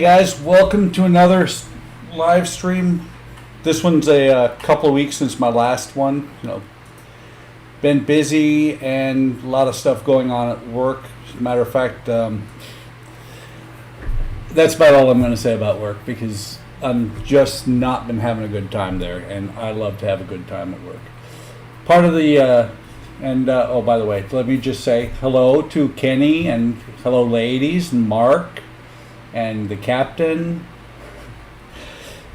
guys, welcome to another live stream. This one's a couple of weeks since my last one. Been busy and a lot of stuff going on at work. As a matter of fact, that's about all I'm going to say about work because I'm just not been having a good time there, and I love to have a good time at work. Part of the oh, by the way, let me just say hello to Kenny and hello, ladies, and Mark and the captain.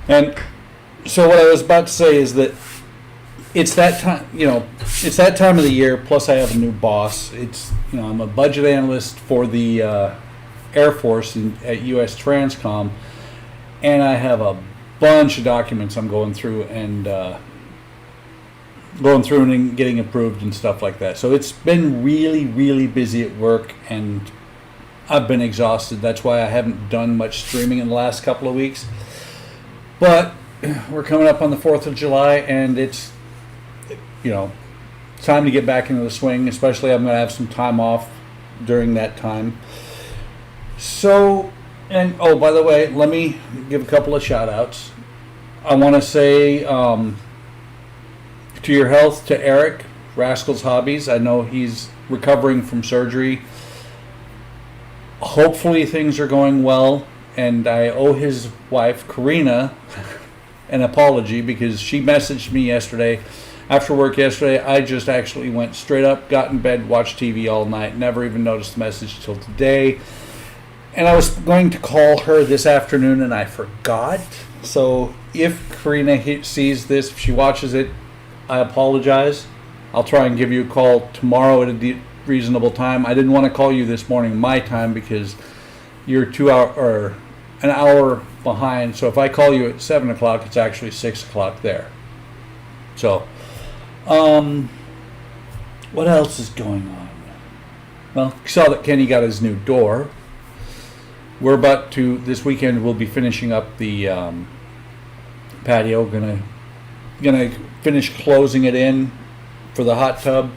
And so what I was about to say is that it's that time, it's that time of the year. Plus, I have a new boss. I'm a budget analyst for the Air Force at U.S. Transcom, and I have a bunch of documents I'm going through and getting approved and stuff like that. So it's been really, really busy at work, and I've been exhausted. That's why I haven't done much streaming in the last couple of weeks. But we're coming up on the 4th of July, and it's time to get back into the swing. Especially, I'm going to have some time off during that time. So, and oh, by the way, let me give a couple of shout outs. I want to say to your health to Eric, Rascal's Hobbies. I know he's recovering from surgery. Hopefully things are going well, and I owe his wife, Karina, an apology because she messaged me yesterday. After work yesterday, I just actually went straight up, got in bed, watched TV all night, never even noticed the message till today. And I was going to call her this afternoon, and I forgot. So if Karina sees this, if she watches it, I apologize. I'll try and give you a call tomorrow at a reasonable time. I didn't want to call you this morning my time because you're an hour behind. So if I call you at 7 o'clock, it's actually 6 o'clock there. So, what else is going on? Well, you saw that Kenny got his new door. We're about to, this weekend, we'll be finishing up the patio. Gonna finish closing it in for the hot tub.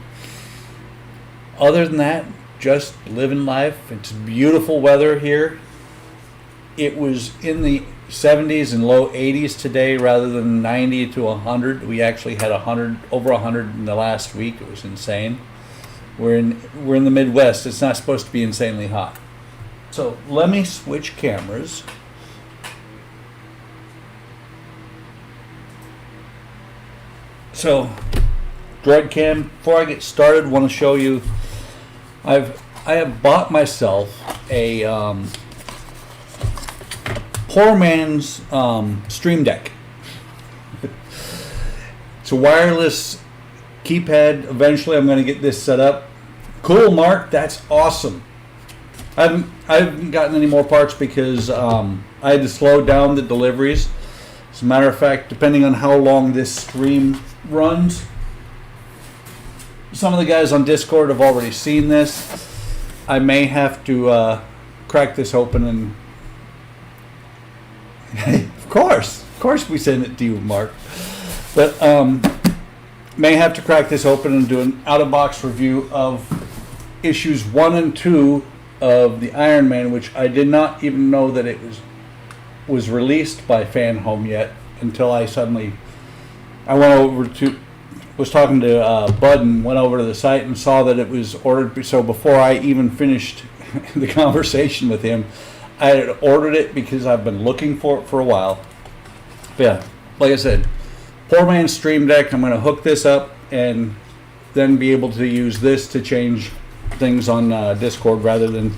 Other than that, just living life. It's beautiful weather here. It was in the 70s and low 80s today rather than 90 to 100. We actually had over 100 in the last week. It was insane. We're in the Midwest. It's not supposed to be insanely hot. So let me switch cameras. So, Droid Cam, before I get started, I want to show you, I have bought myself a poor man's Stream Deck. It's a wireless keypad. Eventually I'm going to get this set up. Cool, Mark, that's awesome. I haven't gotten any more parts because I had to slow down the deliveries. As a matter of fact, depending on how long this stream runs, some of the guys on Discord have already seen this. I may have to crack this open and of course we send it to you, Mark. But may have to crack this open and do an out-of-box review of issues 1 and 2 of the Iron Man, which I did not even know that it was released by Fan Home yet until I was talking to Bud and went over to the site and saw that it was ordered. So before I even finished the conversation with him, I had ordered it because I've been looking for it for a while. But yeah, like I said, poor man's Stream Deck. I'm going to hook this up and then be able to use this to change things on Discord rather than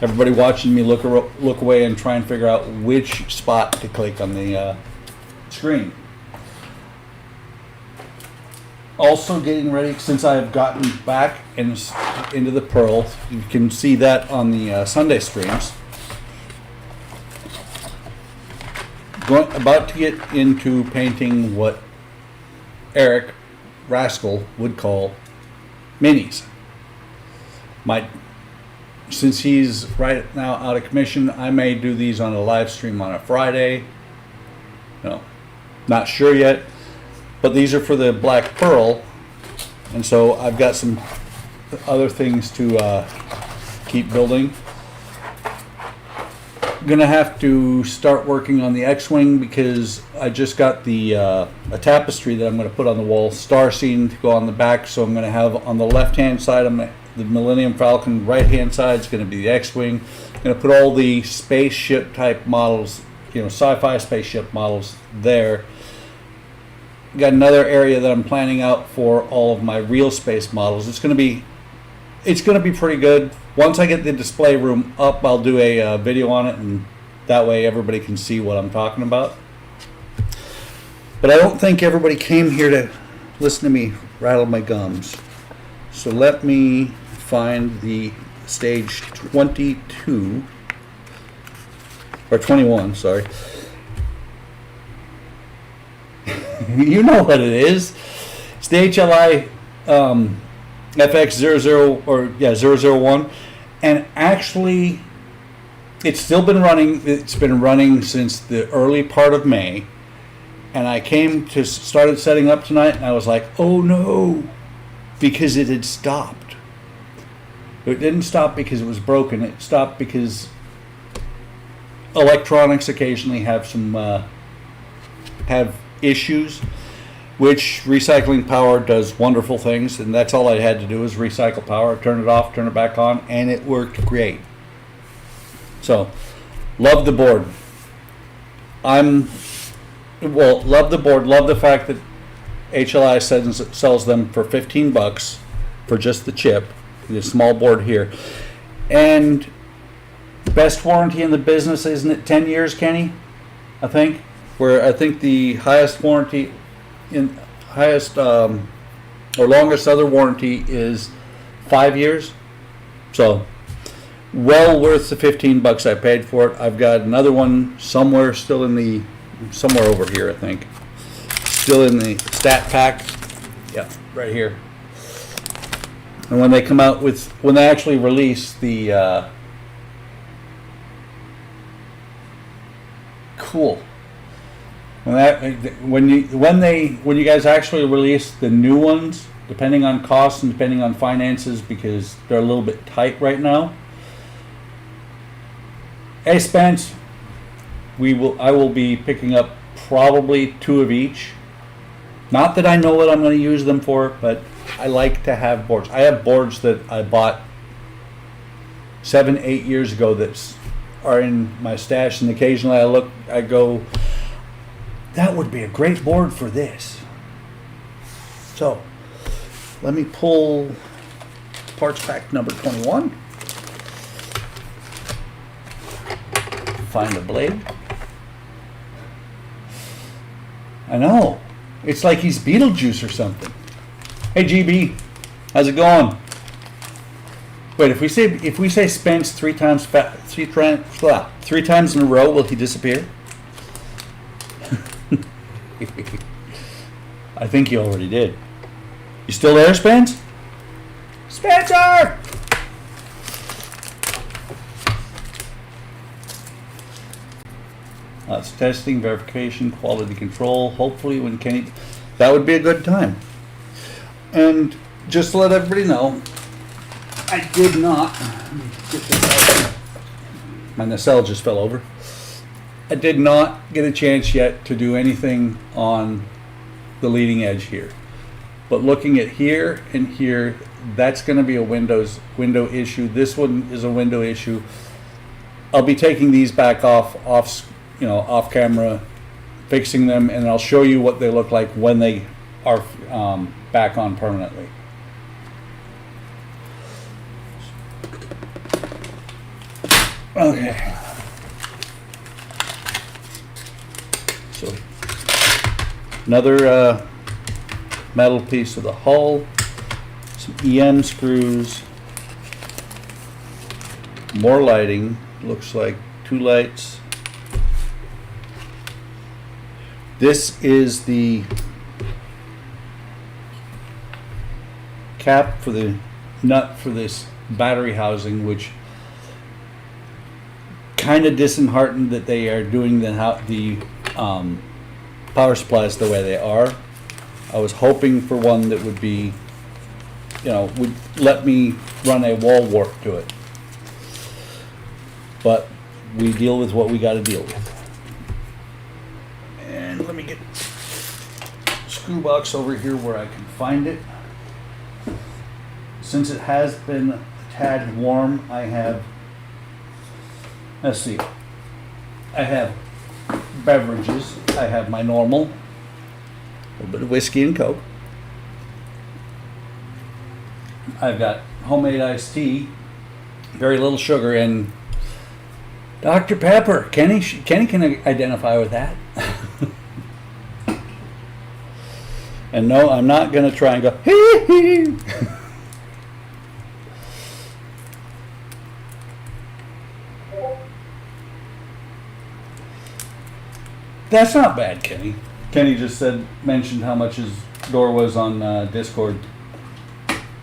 everybody watching me look away and try and figure out which spot to click on the screen. Also getting ready, since I have gotten back into the Pearl, you can see that on the Sunday streams. About to get into painting what Eric Rascal would call minis. Since he's right now out of commission, I may do these on a live stream on a Friday. No, not sure yet. But these are for the Black Pearl, and so I've got some other things to keep building. gonna have to start working on the X-wing because I just got the a tapestry that I'm gonna put on the wall, star scene to go on the back. So I'm gonna have on the left-hand side the Millennium Falcon, right-hand side is gonna be the X-wing. I'm gonna put all the spaceship type models, sci-fi spaceship models there. Got another area that I'm planning out for all of my real space models. It's gonna be pretty good. Once I get the display room up, I'll do a video on it, and that way everybody can see what I'm talking about. But I don't think everybody came here to listen to me rattle my gums. So let me find the stage 22, or 21, sorry. You know what it is. It's the HLI FX00 001, and actually it's still been running. It's been running since the early part of May, and I started setting up tonight, and I was like, oh no, because it had stopped. It didn't stop because it was broken. It stopped because electronics occasionally have issues, which recycling power does wonderful things, and that's all I had to do was recycle power, turn it off, turn it back on, and it worked great. So, love the board. Love the board, love the fact that HLI sells them for $15 for just the chip, the small board here. And best warranty in the business, isn't it 10 years, Kenny? I think the highest warranty or longest other warranty is 5 years. So well worth the $15 I paid for it. I've got another one somewhere over here, I think. Still in the stat pack. Yeah, right here. And when they actually release the cool. When you guys actually release the new ones, depending on costs and depending on finances, because they're a little bit tight right now. Hey Spence, I will be picking up probably 2 of each. Not that I know what I'm going to use them for, but I like to have boards. I have boards that I bought 7-8 years ago that are in my stash, and occasionally I go, that would be a great board for this. So, let me pull parts pack number 21. Find a blade. I know. It's like he's Beetlejuice or something. Hey GB, how's it going? Wait, if we say Spence three times in a row, will he disappear? I think he already did. You still there, Spence? Spencer! It's testing, verification, quality control. Hopefully when Kenny... That would be a good time. And just to let everybody know, I did not... Get this out. My nacelle just fell over. I did not get a chance yet to do anything on the leading edge here. But looking at here and here, that's going to be a window issue. This one is a window issue. I'll be taking these back off camera, fixing them, and I'll show you what they look like when they are back on permanently. Okay. So another metal piece of the hull, some EM screws, more lighting, looks like 2 lights. This is the cap for the nut for this battery housing, which kind of disheartened that they are doing the power supplies the way they are. I was hoping for one that would be, would let me run a wall wart to it. But we deal with what we got to deal with. And let me get a screw box over here where I can find it. Since it has been a tad warm, I have, let's see, I have beverages. I have my normal, a little bit of whiskey and Coke. I've got homemade iced tea, very little sugar, and Dr. Pepper. Kenny can identify with that. And no, I'm not going to try and go, hee hee. That's not bad, Kenny. Kenny just mentioned how much his door was on Discord.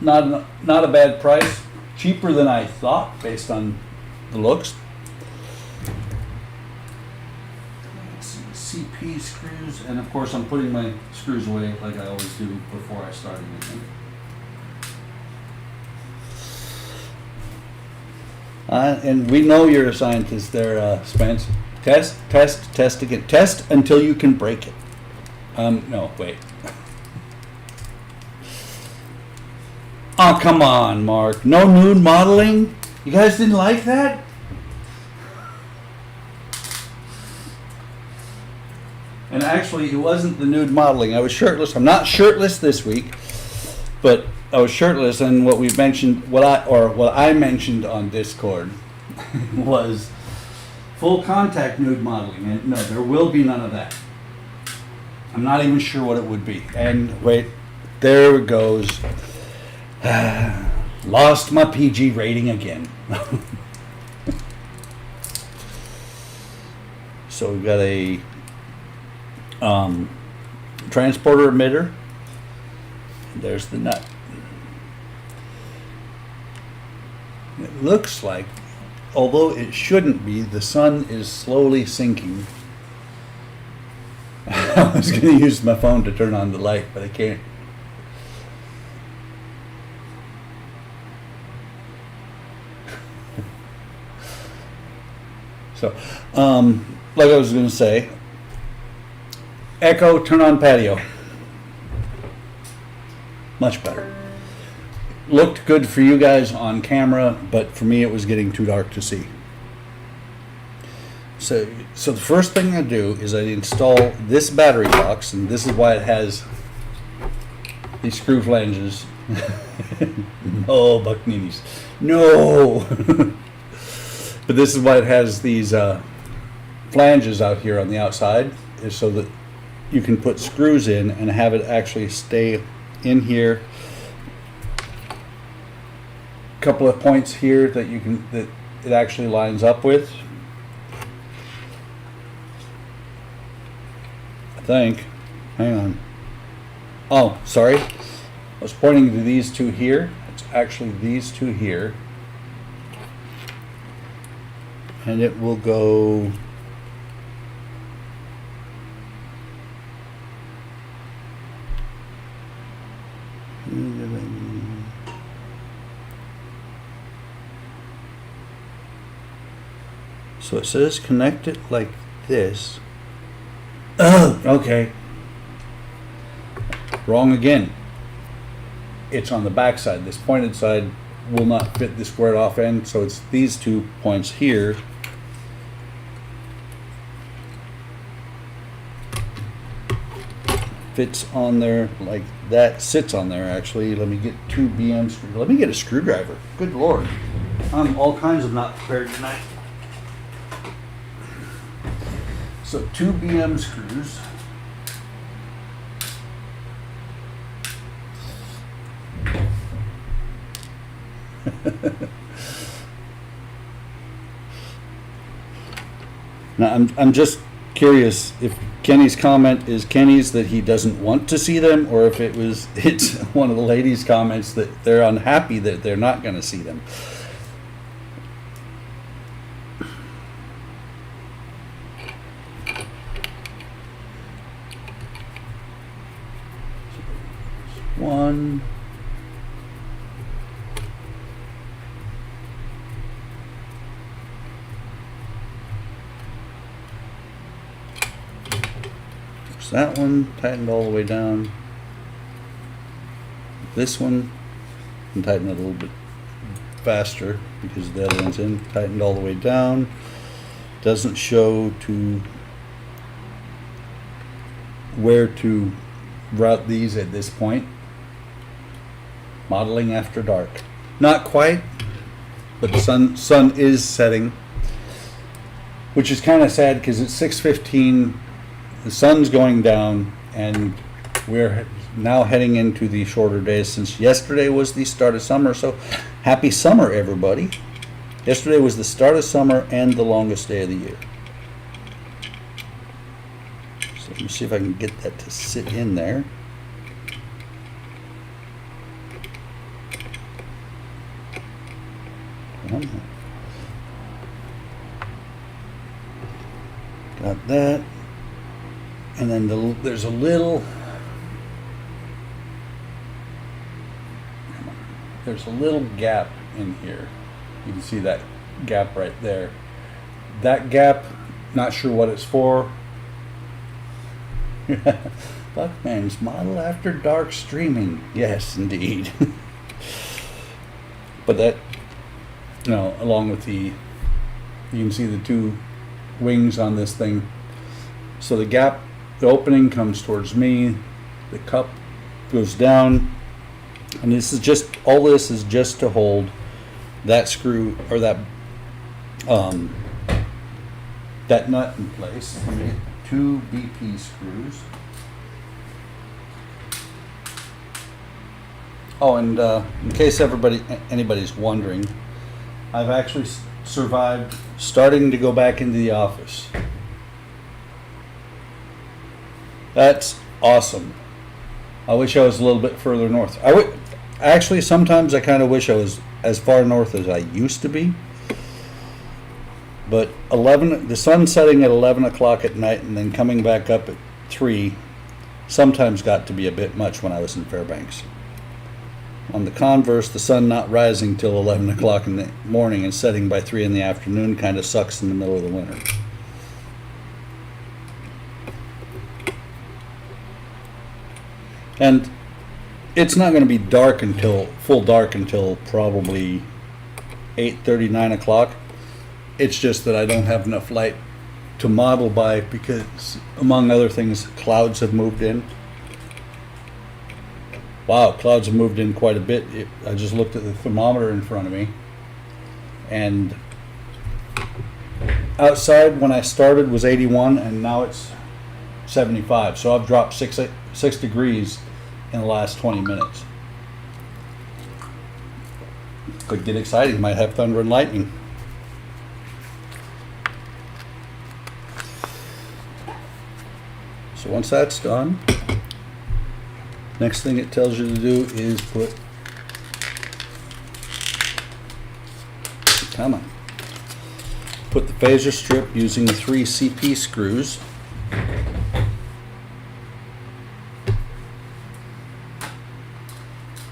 Not a bad price. Cheaper than I thought, based on the looks. CP screws, and of course I'm putting my screws away like I always do before I start anything. And we know you're a scientist there, Spence. Test again. Test until you can break it. No, wait. Oh, come on, Mark. No nude modeling? You guys didn't like that? And actually, it wasn't the nude modeling. I was shirtless. I'm not shirtless this week, but I was shirtless. And what we mentioned, what I mentioned on Discord, was full contact nude modeling. And no, there will be none of that. I'm not even sure what it would be. And wait, there it goes. Lost my PG rating again. So we've got a transporter emitter. There's the nut. It looks like, although it shouldn't be, the sun is slowly sinking. I was going to use my phone to turn on the light, but I can't. So, like I was going to say, Echo, turn on patio. Much better. Looked good for you guys on camera, but for me it was getting too dark to see. So the first thing I do is I install this battery box, and this is why it has these screw flanges. No, Buckneenies. No! But this is why it has these flanges out here on the outside, is so that you can put screws in and have it actually stay in here. A couple of points here that it actually lines up with. I think. Hang on. Oh, sorry. I was pointing to these two here. It's actually these two here. And it will go so it says connect it like this. Oh, okay. Wrong again. It's on the back side. This pointed side will not fit the squared off end, so it's these 2 points here. Fits on there like that, sits on there actually. Let me get 2 BM screws. Let me get a screwdriver. Good Lord. I'm all kinds of not prepared tonight. So 2 BM screws. Now I'm just curious if Kenny's comment is Kenny's that he doesn't want to see them, or if it's one of the ladies' comments that they're unhappy that they're not going to see them. One. that one tightened all the way down. This one, and tighten it a little bit faster because the other one's in. Tightened all the way down. Doesn't show to where to route these at this point. Modeling after dark. Not quite, but the sun is setting, which is kind of sad because it's 6:15. The sun's going down, and we're now heading into the shorter days since yesterday was the start of summer. So happy summer, everybody. Yesterday was the start of summer and the longest day of the year. So let me see if I can get that to sit in there. Got that. And then there's a little gap in here. You can see that gap right there. That gap, not sure what it's for. Buckman's model after dark streaming. Yes, indeed. But that, along with you can see the two wings on this thing. So the gap, the opening comes towards me, the cup goes down, and all this is just to hold that screw or that nut in place. I'm gonna get 2 BP screws. Oh, and in case anybody's wondering, I've actually survived starting to go back into the office. That's awesome. I wish I was a little bit further north. Sometimes I kind of wish I was as far north as I used to be. But the sun setting at 11 o'clock at night and then coming back up at 3 sometimes got to be a bit much when I was in Fairbanks. On the converse, the sun not rising till 11 o'clock in the morning and setting by 3 in the afternoon kind of sucks in the middle of the winter. And it's not going to be full dark until probably 8:30, 9 o'clock. It's just that I don't have enough light to model by because, among other things, clouds have moved in. Wow, clouds have moved in quite a bit. I just looked at the thermometer in front of me, and outside when I started was 81, and now it's 75. So I've dropped 6 degrees in the last 20 minutes. Could get exciting. Might have thunder and lightning. So once that's done, next thing it tells you to do is put the phaser strip using 3 CP screws.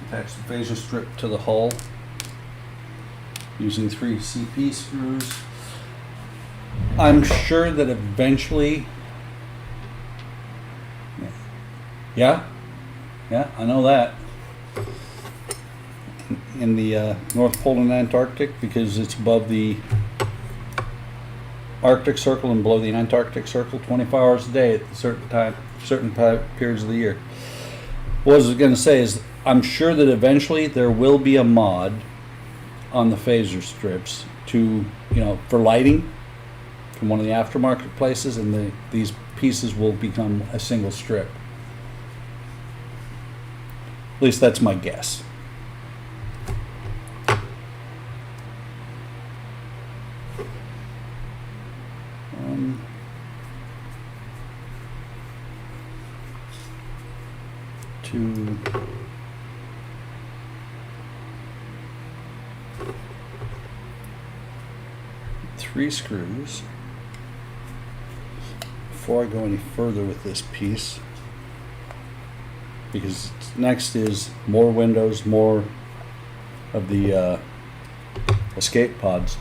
Attach the phaser strip to the hull using 3 CP screws. I'm sure that eventually, yeah, I know that. In the North Pole and Antarctic, because it's above the Arctic Circle and below the Antarctic Circle 24 hours a day at certain periods of the year. What I was going to say is, I'm sure that eventually there will be a mod on the phaser strips to, for lighting from one of the aftermarket places, and these pieces will become a single strip. At least that's my guess. Two, three screws. Before I go any further with this piece, because next is more windows, more of the escape pods.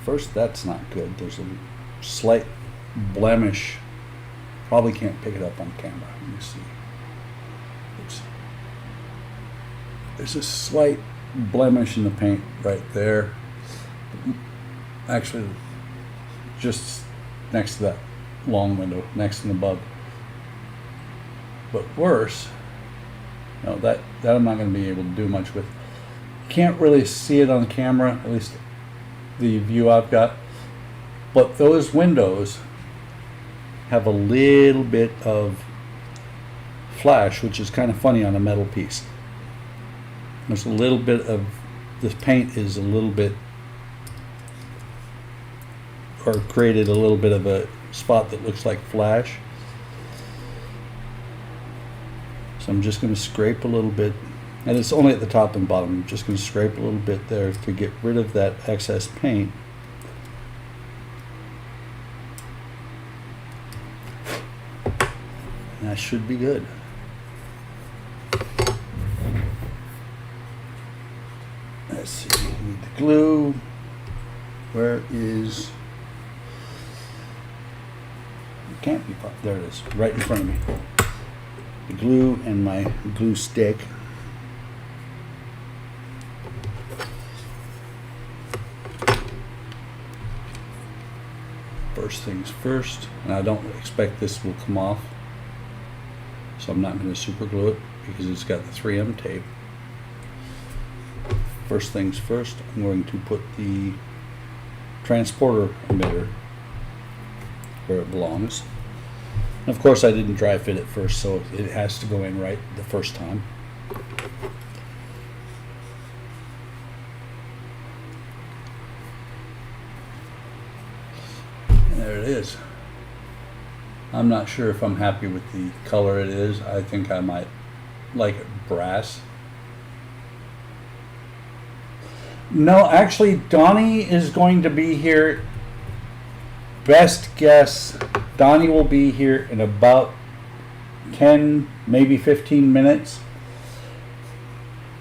First, that's not good. There's a slight blemish. Probably can't pick it up on camera. Let me see. There's a slight blemish in the paint right there. Actually, just next to that long window, next to the bug. But worse, no, that I'm not going to be able to do much with. Can't really see it on camera, at least the view I've got. But those windows have a little bit of flash, which is kind of funny on a metal piece. There's a little bit of, this paint is a little bit, or created a little bit of a spot that looks like flash. So I'm just going to scrape a little bit, and it's only at the top and bottom. I'm just going to scrape a little bit there to get rid of that excess paint. And that should be good. Let's see, we need the glue. Where is, it can't be, there it is, right in front of me. The glue and my glue stick. First things first, and I don't expect this will come off, so I'm not going to super glue it because it's got the 3M tape. First things first, I'm going to put the transporter emitter where it belongs. And of course I didn't dry fit it first, so it has to go in right the first time. And there it is. I'm not sure if I'm happy with the color it is. I think I might like it brass. No, actually, Donnie is going to be here. Best guess, Donnie will be here in about 10, maybe 15 minutes.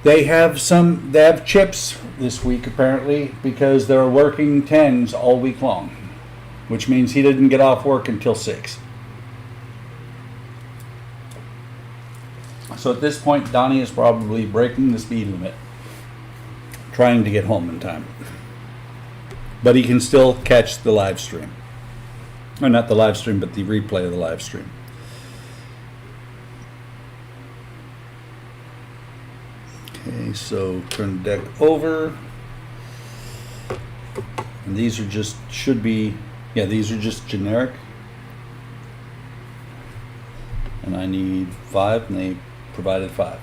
They have chips this week apparently because they're working 10s all week long, which means he didn't get off work until 6. So at this point, Donnie is probably breaking the speed limit, trying to get home in time. But he can still catch the live stream. Or not the live stream, but the replay of the live stream. Okay, so turn the deck over. And these are just, these are just generic. And I need 5, and they provided 5.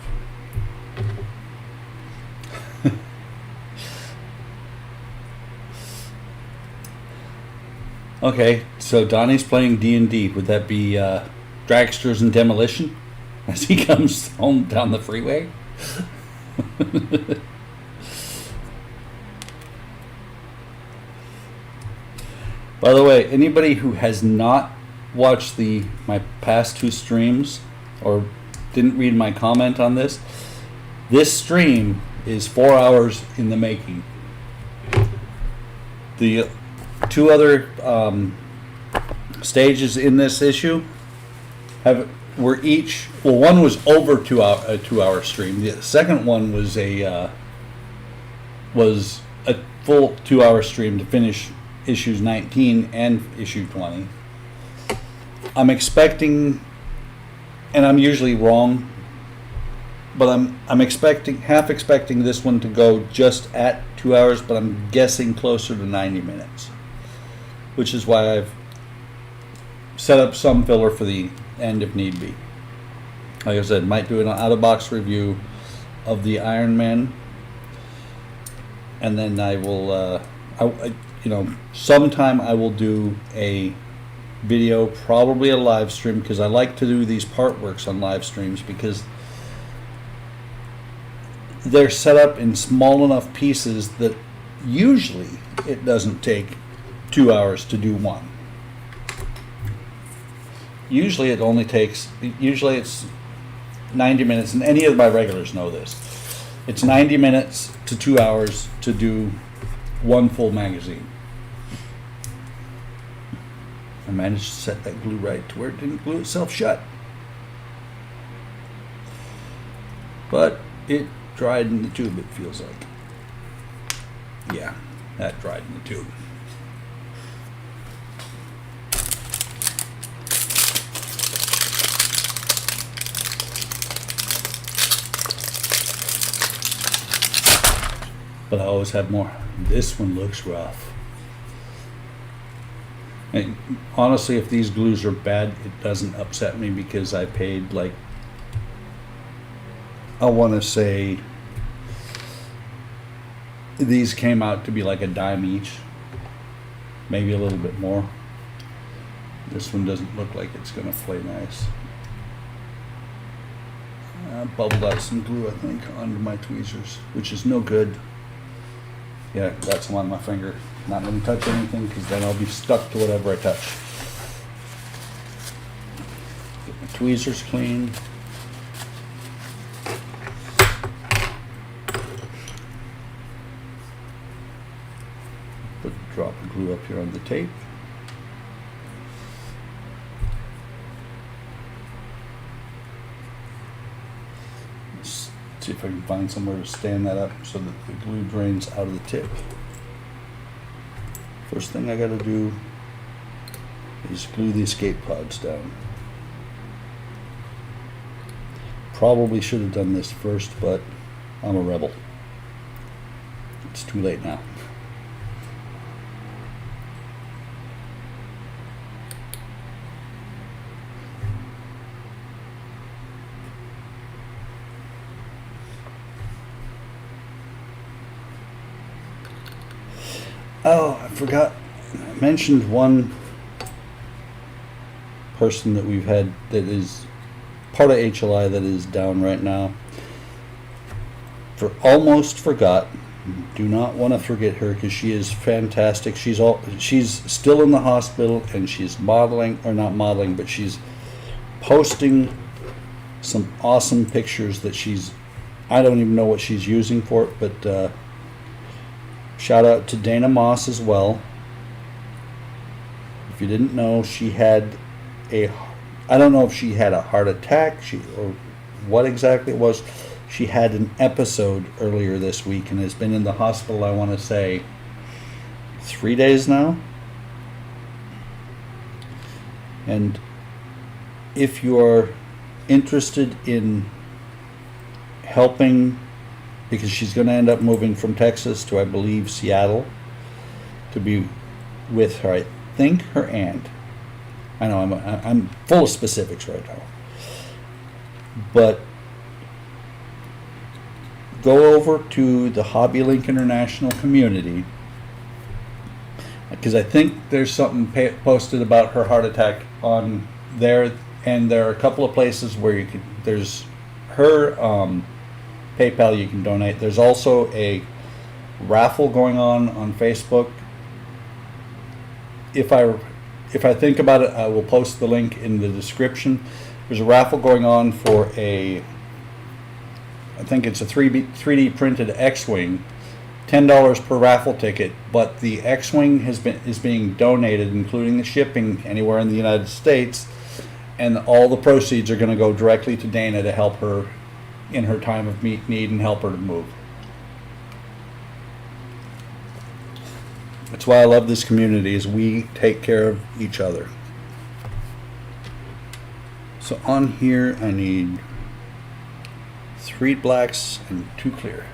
Okay, so Donnie's playing D&D. Would that be Dragsters and Demolition as he comes home down the freeway? By the way, anybody who has not watched my past 2 streams or didn't read my comment on this stream is 4 hours in the making. The 2 other stages in this issue were each, one was over 2 hour, a 2-hour stream. The second one was a full 2-hour stream to finish issues 19 and issue 20. I'm expecting, and I'm usually wrong, but I'm half expecting this one to go just at 2 hours, but I'm guessing closer to 90 minutes. Which is why I've set up some filler for the end if need be. Like I said, might do an out-of-box review of the Iron Man, and then I will, sometime I will do a video, probably a live stream, because I like to do these part works on live streams because they're set up in small enough pieces that usually it doesn't take 2 hours to do one. Usually it's 90 minutes, and any of my regulars know this. It's 90 minutes to 2 hours to do one full magazine. I managed to set that glue right to where it didn't glue itself shut. But it dried in the tube, it feels like. Yeah, that dried in the tube. But I always have more. This one looks rough. And honestly, if these glues are bad, it doesn't upset me because I paid like, I want to say these came out to be like a dime each, maybe a little bit more. This one doesn't look like it's going to play nice. I bubbled out some glue, I think, onto my tweezers, which is no good. Yeah, got some on my finger. Not going to touch anything because then I'll be stuck to whatever I touch. Get my tweezers clean. Put a drop of glue up here on the tape. Let's see if I can find somewhere to stand that up so that the glue drains out of the tip. First thing I gotta do is glue the escape pods down. Probably should have done this first, but I'm a rebel. It's too late now. Oh, I forgot. I mentioned one person that we've had that is part of HLI that is down right now. Almost forgot. Do not want to forget her because she is fantastic. She's still in the hospital and she's modeling, or not modeling, but she's posting some awesome pictures that I don't even know what she's using for it, but shout out to Dana Moss as well. If you didn't know, she had I don't know if she had a heart attack or what exactly it was. She had an episode earlier this week and has been in the hospital, I want to say, 3 days now. And if you're interested in helping, because she's going to end up moving from Texas to, I believe, Seattle to be with her, I think, her aunt. I know I'm full of specifics right now. But go over to the HobbyLink International community, because I think there's something posted about her heart attack on there, and there are a couple of places where there's her PayPal you can donate. There's also a raffle going on Facebook. If I think about it, I will post the link in the description. There's a raffle going on for I think it's a 3D printed X-Wing, $10 per raffle ticket, but the X-Wing is being donated, including the shipping, anywhere in the United States, and all the proceeds are going to go directly to Dana to help her in her time of need and help her to move. That's why I love this community, is we take care of each other. So on here I need 3 blacks and 2 clear.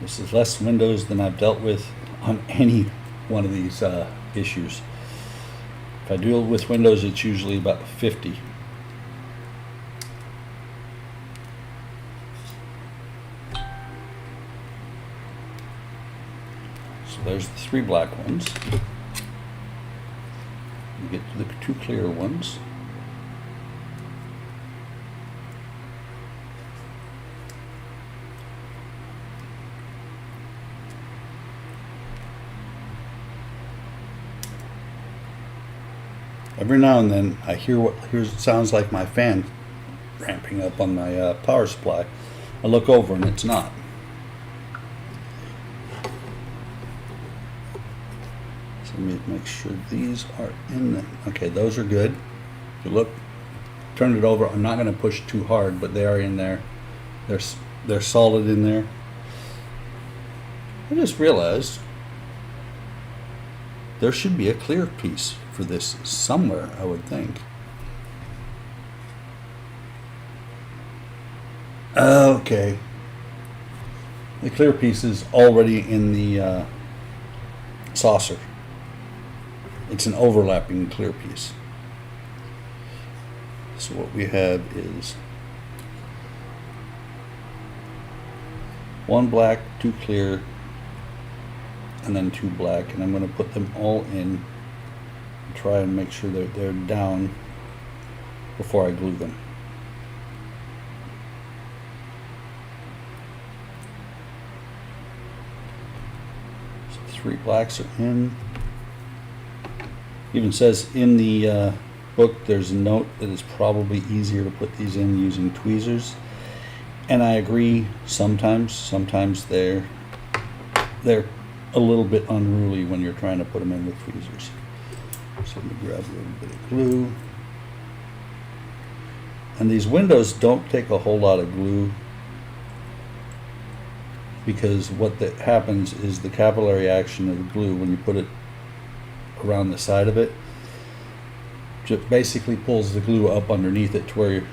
This is less windows than I've dealt with on any one of these issues. If I deal with windows, it's usually about 50. So there's the 3 black ones. We get to the 2 clear ones. Every now and then I hear sounds like my fan ramping up on my power supply. I look over and it's not. So let me make sure these are in there. Okay, those are good. If you look, turn it over. I'm not going to push too hard, but they are in there. They're solid in there. I just realized there should be a clear piece for this somewhere, I would think. Okay. The clear piece is already in the saucer. It's an overlapping clear piece. So what we have is one black, two clear, and then two black, and I'm going to put them all in and try and make sure that they're down before I glue them. So 3 blacks are in. Even says in the book there's a note that it's probably easier to put these in using tweezers, and I agree. Sometimes they're a little bit unruly when you're trying to put them in with tweezers. So let me grab a little bit of glue, and these windows don't take a whole lot of glue, because what that happens is the capillary action of the glue, when you put it around the side of it, just basically pulls the glue up underneath it to where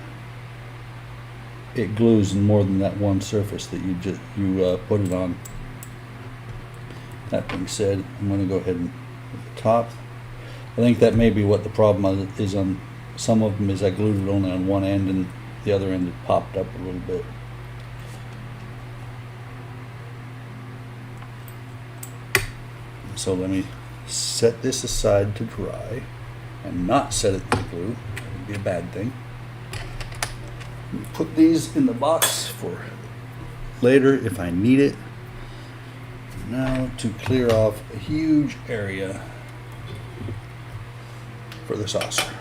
it glues in more than that one surface that you put it on. That being said, I'm going to go ahead and put the top. I think that may be what the problem is on some of them, is I glued it only on one end and the other end had popped up a little bit. So let me set this aside to dry and not set it in glue. That would be a bad thing. Put these in the box for later if I need it. Now to clear off a huge area for the saucer.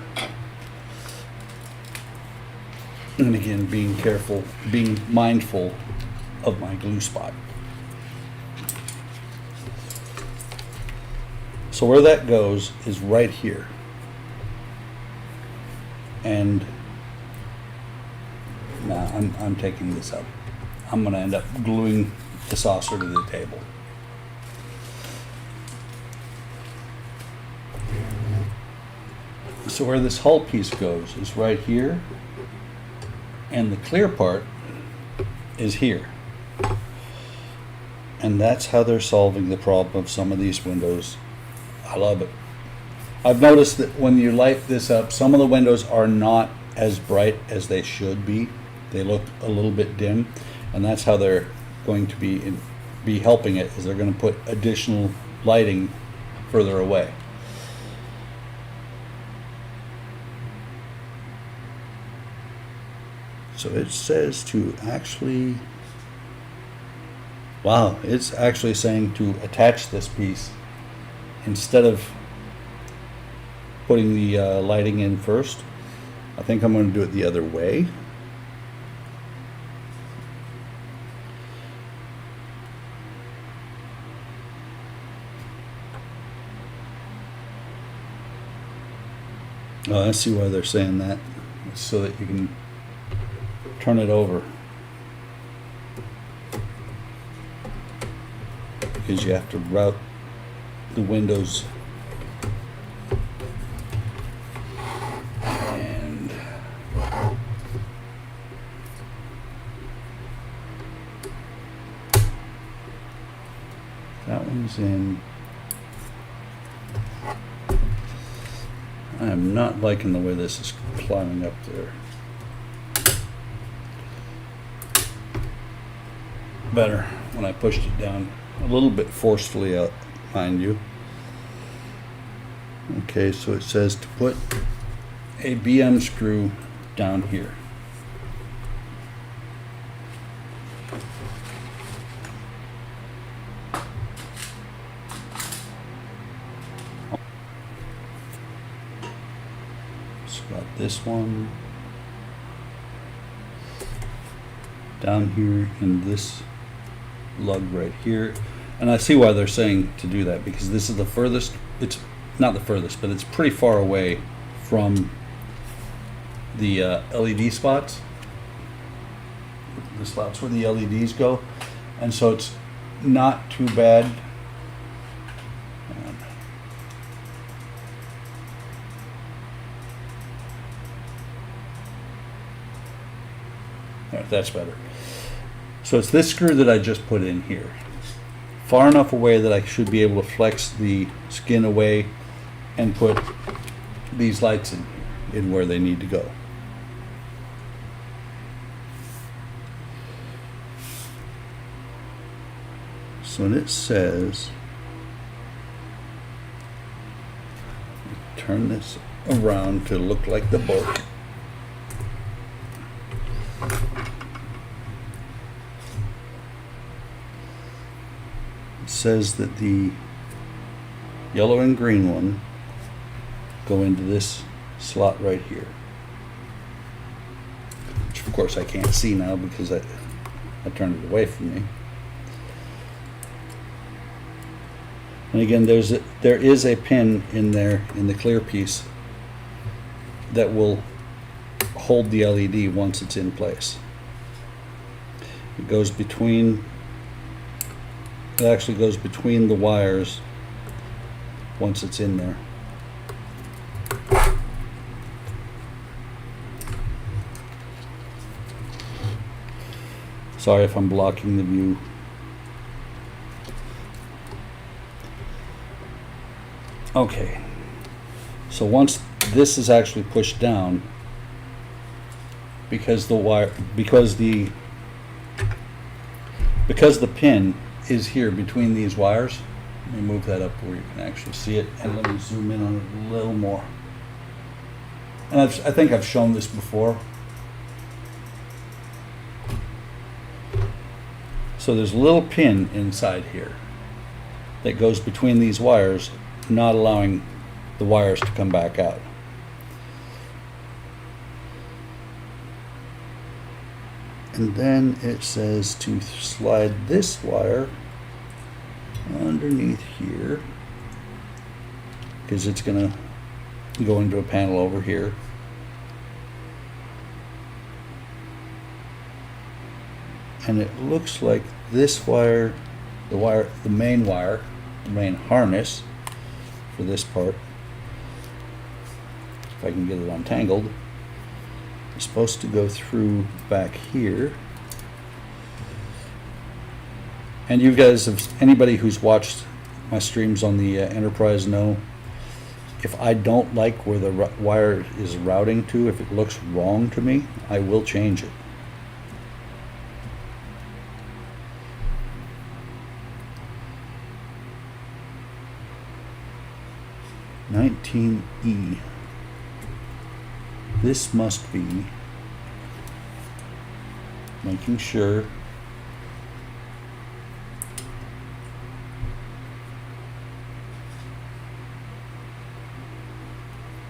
And again, being mindful of my glue spot. So where that goes is right here. And now I'm taking this up. I'm going to end up gluing the saucer to the table. So where this hull piece goes is right here, and the clear part is here. And that's how they're solving the problem of some of these windows. I love it. I've noticed that when you light this up, some of the windows are not as bright as they should be. They look a little bit dim, and that's how they're going to be helping it, is they're going to put additional lighting further away. So it says to actually, wow, it's actually saying to attach this piece instead of putting the lighting in first. I think I'm going to do it the other way. Oh, I see why they're saying that. It's so that you can turn it over. Because you have to route the windows. And that one's in. I am not liking the way this is climbing up there. Better when I pushed it down a little bit forcefully out, mind you. Okay, so it says to put a BM screw down here. So got this one down here in this lug right here, and I see why they're saying to do that, because this is the furthest it's not the furthest, but it's pretty far away from the LED spots. The spots where the LEDs go. And so it's not too bad. Right, that's better. So it's this screw that I just put in here. Far enough away that I should be able to flex the skin away and put these lights in where they need to go. So when it says, turn this around to look like the book. It says that the yellow and green one go into this slot right here, which of course I can't see now because I turned it away from me. And again, there is a pin in there in the clear piece that will hold the LED once it's in place. It goes between, it actually goes between the wires once it's in there. Sorry if I'm blocking the view. Okay, so once this is actually pushed down, because the pin is here between these wires. Let me move that up where you can actually see it, and let me zoom in on it a little more. And I think I've shown this before. So there's a little pin inside here that goes between these wires, not allowing the wires to come back out. And then it says to slide this wire underneath here, because it's going to go into a panel over here. And it looks like this wire, the main harness for this part, if I can get it untangled, is supposed to go through back here. And you guys, anybody who's watched my streams on the Enterprise know, if I don't like where the wire is routing to, if it looks wrong to me, I will change it. (19E). This must be, making sure,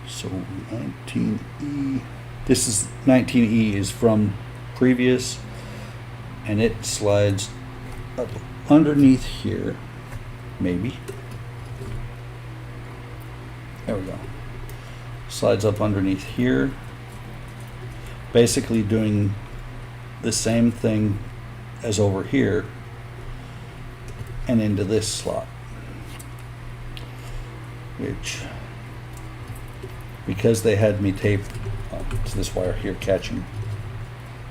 so 19E, this is 19E is from previous, and it slides up underneath here, maybe. There we go. Slides up underneath here, basically doing the same thing as over here and into this slot, which, because they had me tape to this wire here catching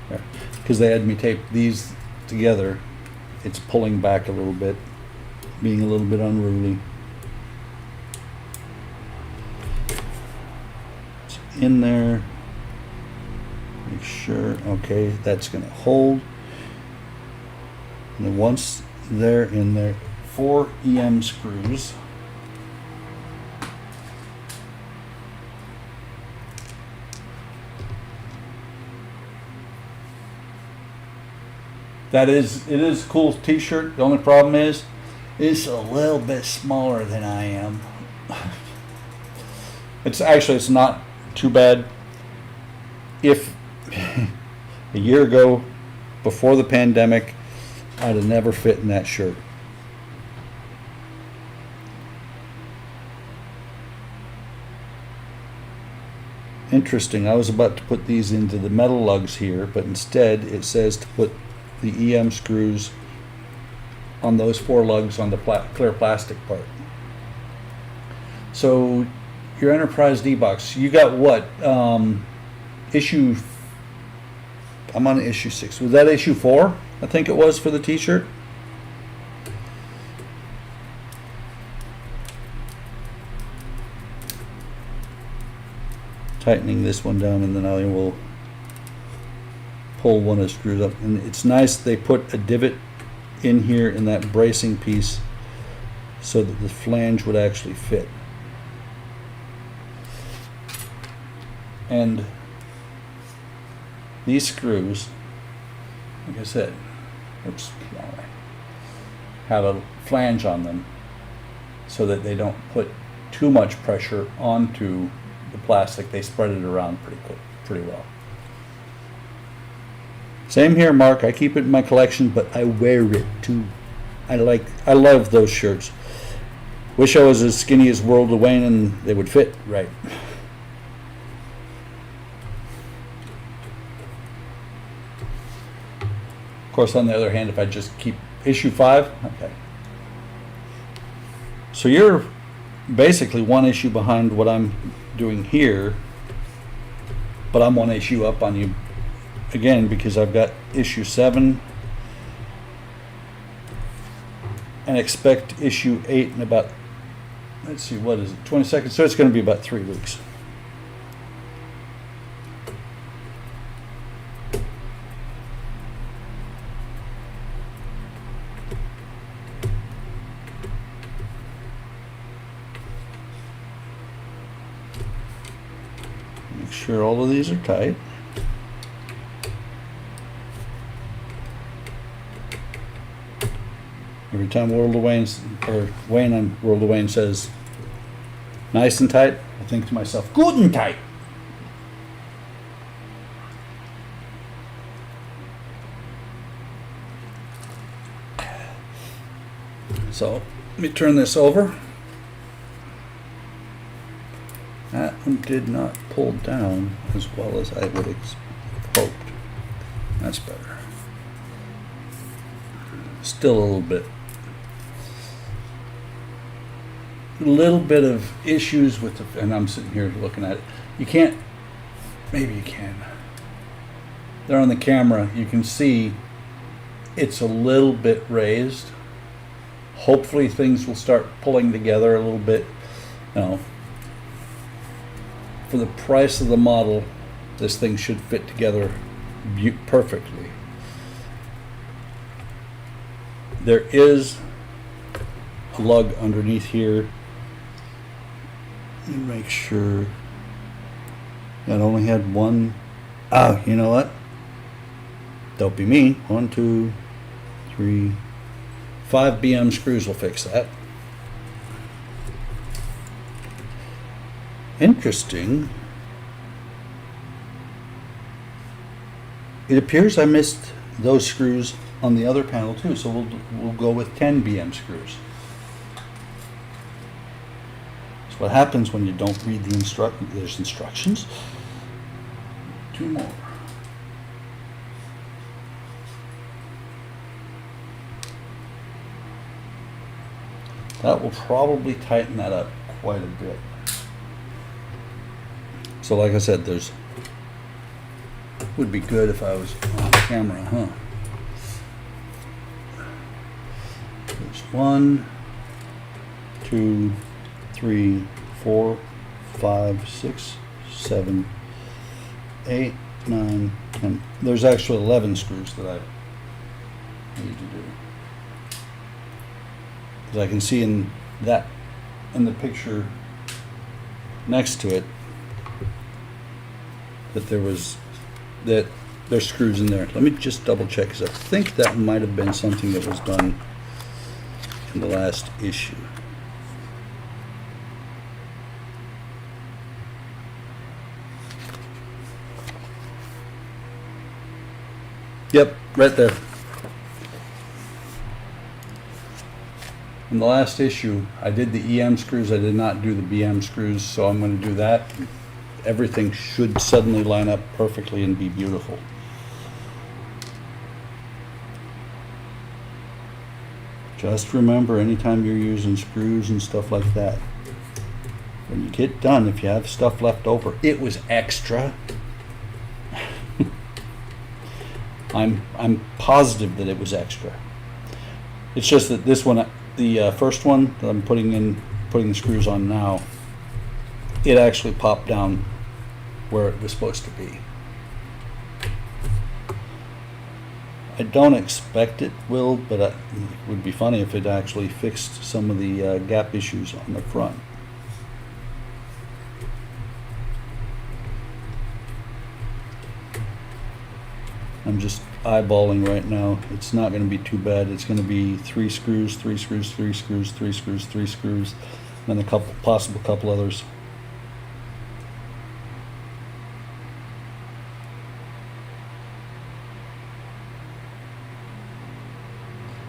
there, because they had me tape these together, it's pulling back a little bit, being a little bit unruly. In there, make sure, okay, that's going to hold. And then once they're in there, 4 EM screws. It is a cool t-shirt. The only problem is it's a little bit smaller than I am. It's not too bad. If a year ago, before the pandemic, I'd have never fit in that shirt. Interesting. I was about to put these into the metal lugs here, but instead it says to put the EM screws on those 4 lugs on the clear plastic part. So your Enterprise D-Box, you got what? Issue, I'm on issue 6. Was that issue 4? I think it was for the t-shirt. Tightening this one down, and then I will pull one of the screws up. And it's nice they put a divot in here in that bracing piece so that the flange would actually fit. And these screws, like I said, oops, have a flange on them so that they don't put too much pressure onto the plastic. They spread it around pretty well. Same here, Mark. I keep it in my collection, but I wear it too. I love those shirts. Wish I was as skinny as World of Wayne and they would fit right. Of course, on the other hand, if I just keep issue 5, okay. So you're basically 1 issue behind what I'm doing here, but I'm 1 issue up on you again because I've got issue 7 and expect issue 8 in about, let's see, what is it, 20 seconds? So it's going to be about 3 weeks. Make sure all of these are tight. Every time World of Wayne's, or Wayne on World of Wayne says nice and tight, I think to myself, good and tight. So let me turn this over. That one did not pull down as well as I would have hoped. That's better. Still a little bit of issues with the, and I'm sitting here looking at it. You can't, maybe you can. There on the camera, you can see it's a little bit raised. Hopefully things will start pulling together a little bit. You know, for the price of the model, this thing should fit together perfectly. There is a lug underneath here. Let me make sure that only had one. Oh, you know what? Don't be me. 1, 2, 3, 5 BM screws will fix that. Interesting. It appears I missed those screws on the other panel too, so we'll go with 10 BM screws. That's what happens when you don't read the there's instructions. 2 more. That will probably tighten that up quite a bit. So like I said, would be good if I was on camera, huh? There's 1, 2, 3, 4, 5, 6, 7, 8, 9, 10. There's actually 11 screws that I need to do. Because I can see in the picture next to it that there's screws in there. Let me just double check, because I think that might have been something that was done in the last issue. Yep, right there. In the last issue, I did the EM screws. I did not do the BM screws, so I'm going to do that. everything should suddenly line up perfectly and be beautiful. Just remember, anytime you're using screws and stuff like that, when you get done, if you have stuff left over, it was extra. I'm positive that it was extra. It's just that this one, the first one that I'm putting the screws on now, it actually popped down where it was supposed to be. I don't expect it will, but it would be funny if it actually fixed some of the gap issues on the front. I'm just eyeballing right now. It's not going to be too bad. It's going to be 3 screws, 3 screws, 3 screws, 3 screws, 3 screws, then a possible couple others.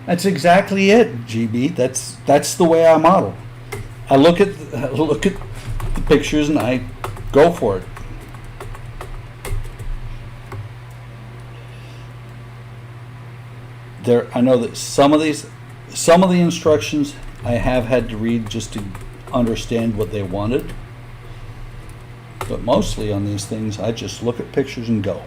That's exactly it, GB. That's the way I model. I look at the pictures and I go for it. I know that some of the instructions I have had to read just to understand what they wanted, but mostly on these things I just look at pictures and go.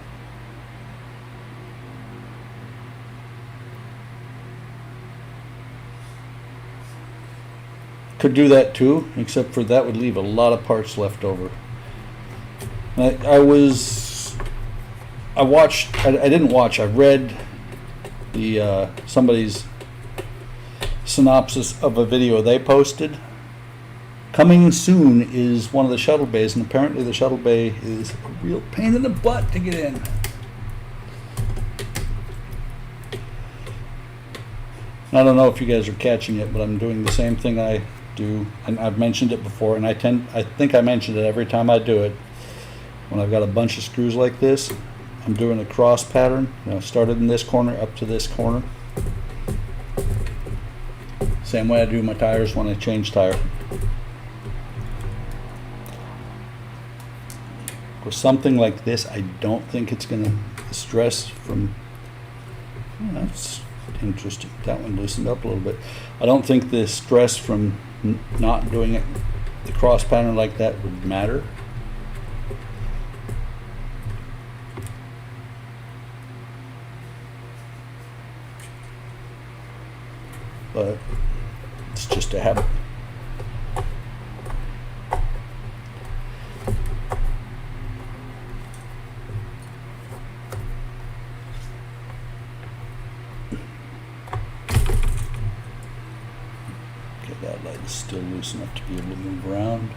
Could do that too, except for that would leave a lot of parts left over. I read the somebody's synopsis of a video they posted. Coming soon is one of the shuttle bays, and apparently the shuttle bay is a real pain in the butt to get in. I don't know if you guys are catching it, but I'm doing the same thing I do, and I've mentioned it before, and I think I mentioned it every time I do it. When I've got a bunch of screws like this, I'm doing a cross pattern. Started in this corner up to this corner. Same way I do my tires when I change tire. With something like this, I don't think it's going to stress from. That's interesting. That one loosened up a little bit. I don't think the stress from not doing it, the cross pattern like that, would matter. But it's just a habit. Okay, that light is still loose enough to be able to move around.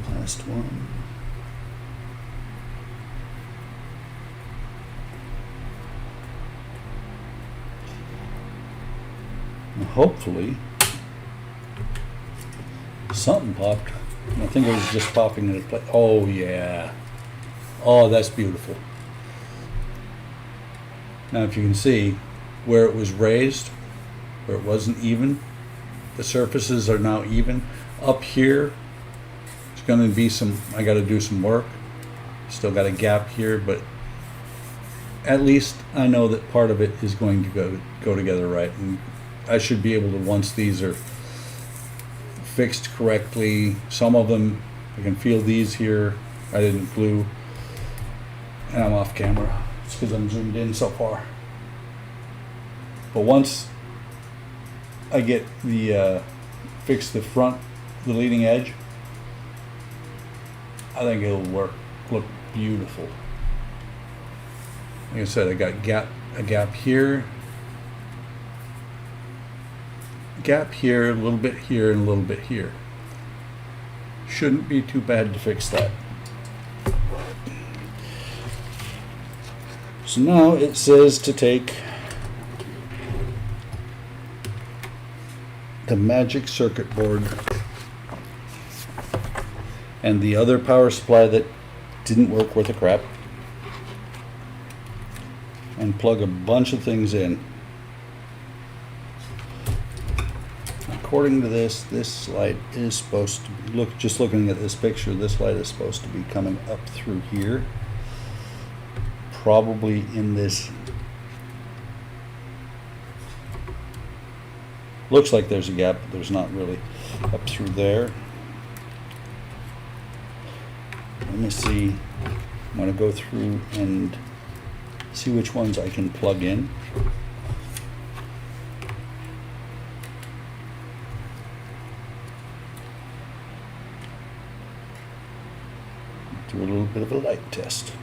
Last one. Hopefully something popped. I think it was just popping into place. Oh yeah. Oh, that's beautiful. Now if you can see where it was raised, where it wasn't even, the surfaces are now even. Up here it's going to be I got to do some work. Still got a gap here, but at least I know that part of it is going to go together right, and I should be able to, once these are fixed correctly, some of them, I can feel these here, I didn't glue, and I'm off camera. It's because I'm zoomed in so far. But once I get fix the front, the leading edge, I think it'll look beautiful. Like I said, I got a gap here, gap here, a little bit here, and a little bit here. Shouldn't be too bad to fix that. So now it says to take the magic circuit board and the other power supply that didn't work worth a crap and plug a bunch of things in. According to this light is supposed to be, just looking at this picture, this light is supposed to be coming up through here. Probably in this, looks like there's a gap, but there's not really, up through there. Let me see, I'm going to go through and see which ones I can plug in. Do a little bit of a light test.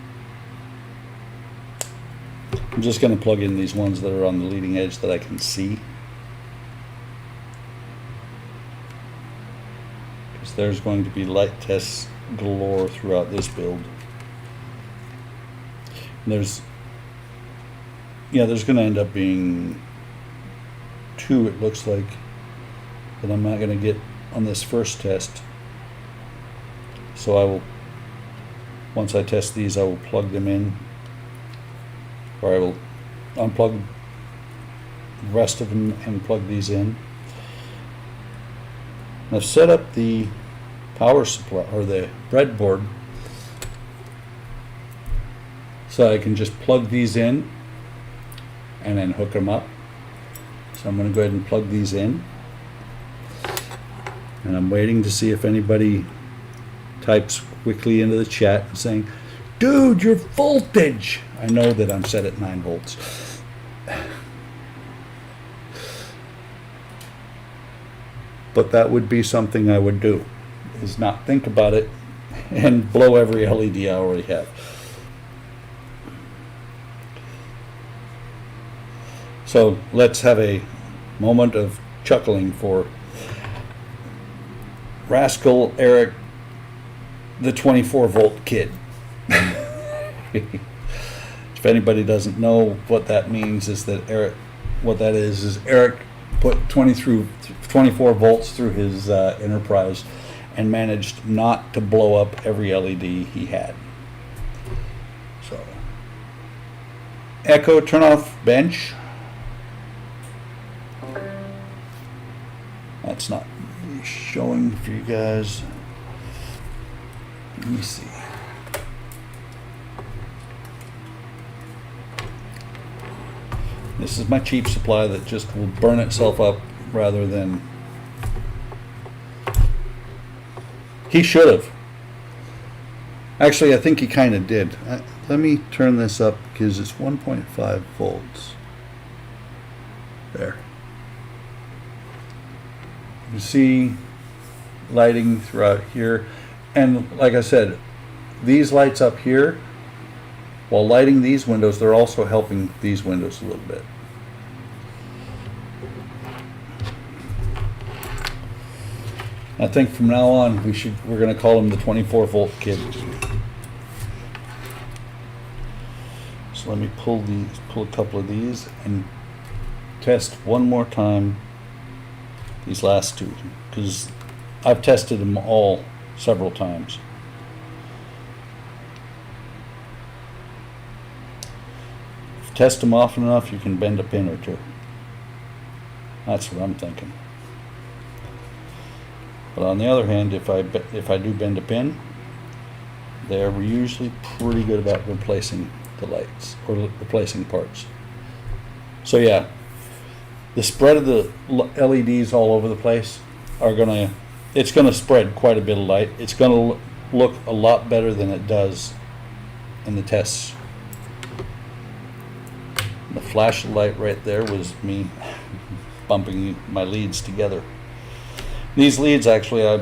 I'm just going to plug in these ones that are on the leading edge that I can see. Because there's going to be light tests galore throughout this build. And there's going to end up being 2, it looks like, that I'm not going to get on this first test. So I will, once I test these, I will plug them in, or I will unplug the rest of them and plug these in. And I've set up the power supply, or the breadboard, so I can just plug these in and then hook them up. So I'm going to go ahead and plug these in, and I'm waiting to see if anybody types quickly into the chat saying, "Dude, your voltage!" I know that I'm set at 9 volts. But that would be something I would do, is not think about it and blow every LED I already have. So let's have a moment of chuckling for Rascal Eric, the 24 volt kid. If anybody doesn't know what that means, is that Eric, what that is Eric put 24 volts through his Enterprise and managed not to blow up every LED he had. So, Echo, turn off bench. That's not showing for you guys. Let me see. This is my cheap supply that just will burn itself up rather than... He should have. Actually, I think he kind of did. Let me turn this up because it's 1.5 volts. There. You see lighting throughout here. And like I said, these lights up here, while lighting these windows, they're also helping these windows a little bit. I think from now on we're going to call him the 24 volt kid. So let me pull a couple of these and test one more time these last two, because I've tested them all several times. If you test them often enough, you can bend a pin or two. That's what I'm thinking. But on the other hand, if I do bend a pin, they're usually pretty good about replacing the lights or replacing parts. So yeah, the spread of the LEDs all over the place it's gonna spread quite a bit of light. It's gonna look a lot better than it does in the tests. The flash of light right there was me bumping my leads together. These leads, actually, I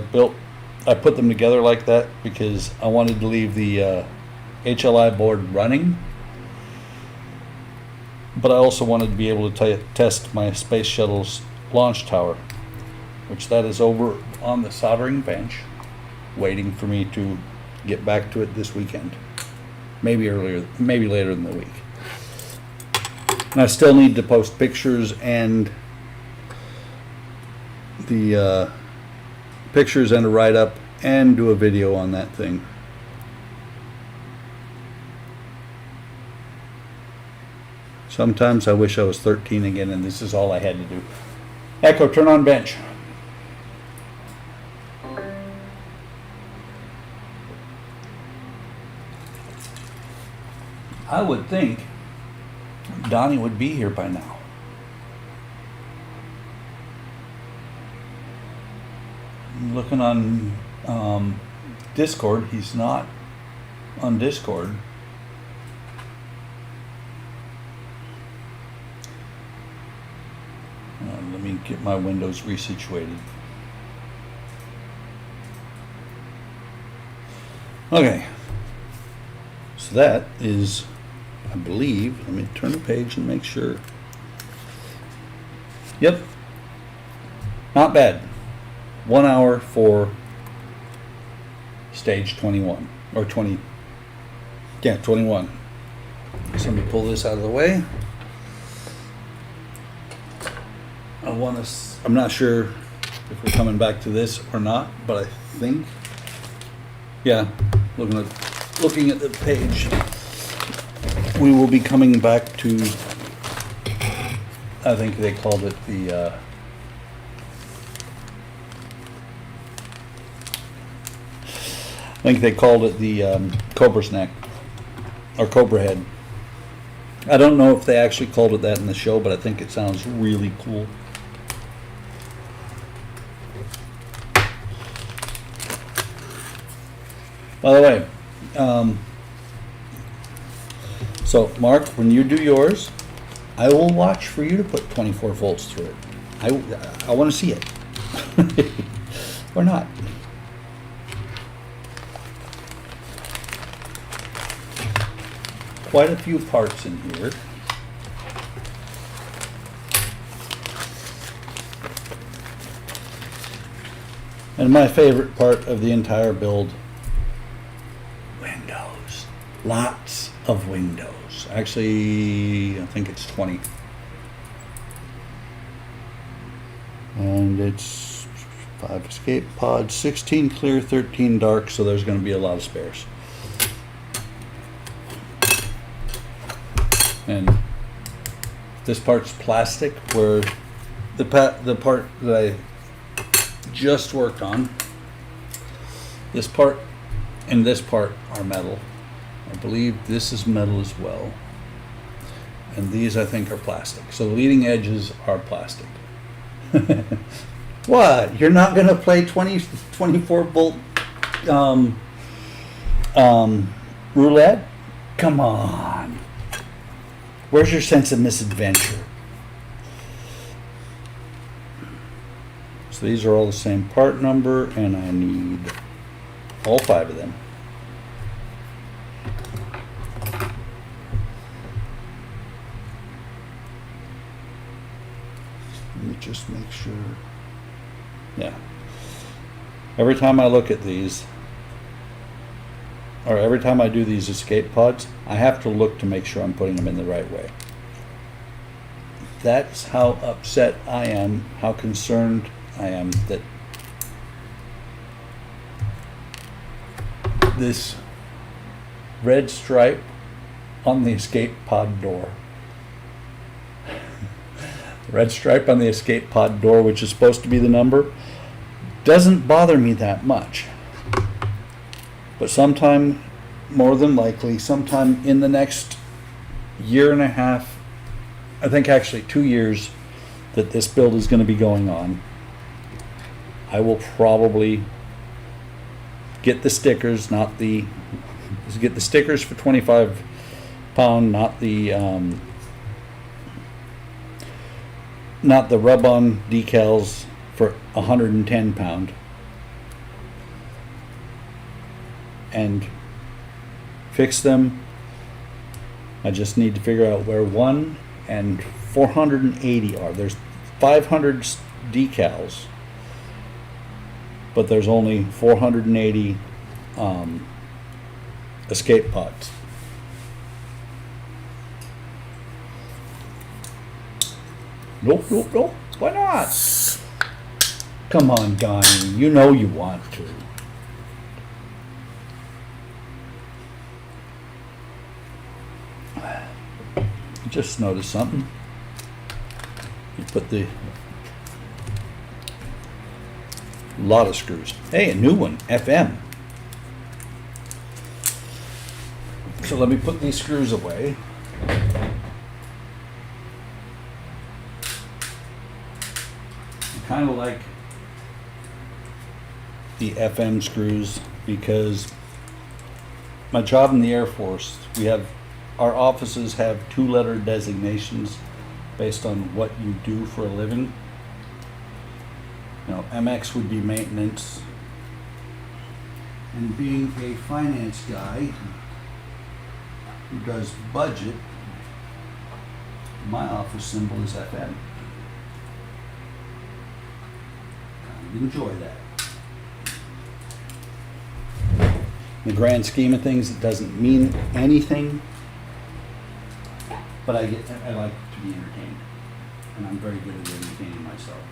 put them together like that because I wanted to leave the HLI board running, but I also wanted to be able to test my space shuttle's launch tower, which that is over on the soldering bench, waiting for me to get back to it this weekend. Maybe later in the week. And I still need to post pictures and the pictures and a write-up and do a video on that thing. Sometimes I wish I was 13 again and this is all I had to do. Echo, turn on bench. I would think Donnie would be here by now. Looking on Discord, he's not on Discord. Let me get my windows resituated. Okay, so that is, I believe, let me turn the page and make sure. Yep, not bad. 1 hour for stage 21, or 20, yeah, 21. So let me pull this out of the way. I'm not sure if we're coming back to this or not, but I think, yeah, looking at the page, we will be coming back to, I think they called it the, cobra's neck, or cobra head. I don't know if they actually called it that in the show, but I think it sounds really cool. By the way, so Mark, when you do yours, I will watch for you to put 24 volts through it. I want to see it. Or not. Quite a few parts in here. And my favorite part of the entire build, windows. Lots of windows. Actually, I think it's 20. And it's 5 escape pods, 16 clear, 13 dark, so there's going to be a lot of spares. And this part's plastic, where the part that I just worked on, this part and this part are metal. I believe this is metal as well. And these, I think, are plastic. So the leading edges are plastic. What? You're not going to play 24 volt roulette? Come on. Where's your sense of misadventure? So these are all the same part number, and I need all 5 of them. Let me just make sure. Yeah. Every time I look at these, or every time I do these escape pods, I have to look to make sure I'm putting them in the right way. That's how upset I am, how concerned I am that this red stripe on the escape pod door, red stripe on the escape pod door, which is supposed to be the number, doesn't bother me that much. But sometime, more than likely, sometime in the next year and a half, I think actually 2 years that this build is going to be going on, I will probably get the stickers, get the stickers for 25 pound, not the rub-on decals for 110 pound. And fix them. I just need to figure out where 1 and 480 are. There's 500 decals, but there's only 480 escape pods. Nope. Why not? Come on, Donnie. You know you want to. Just noticed something. You put the lot of screws. Hey, a new one, FM. So let me put these screws away. I kind of like the FM screws because my job in the Air Force, our offices have 2-letter designations based on what you do for a living. You know, MX would be maintenance. And being a finance guy who does budget, my office symbol is FM. I enjoy that. In the grand scheme of things, it doesn't mean anything, but I like to be entertained, and I'm very good at entertaining myself.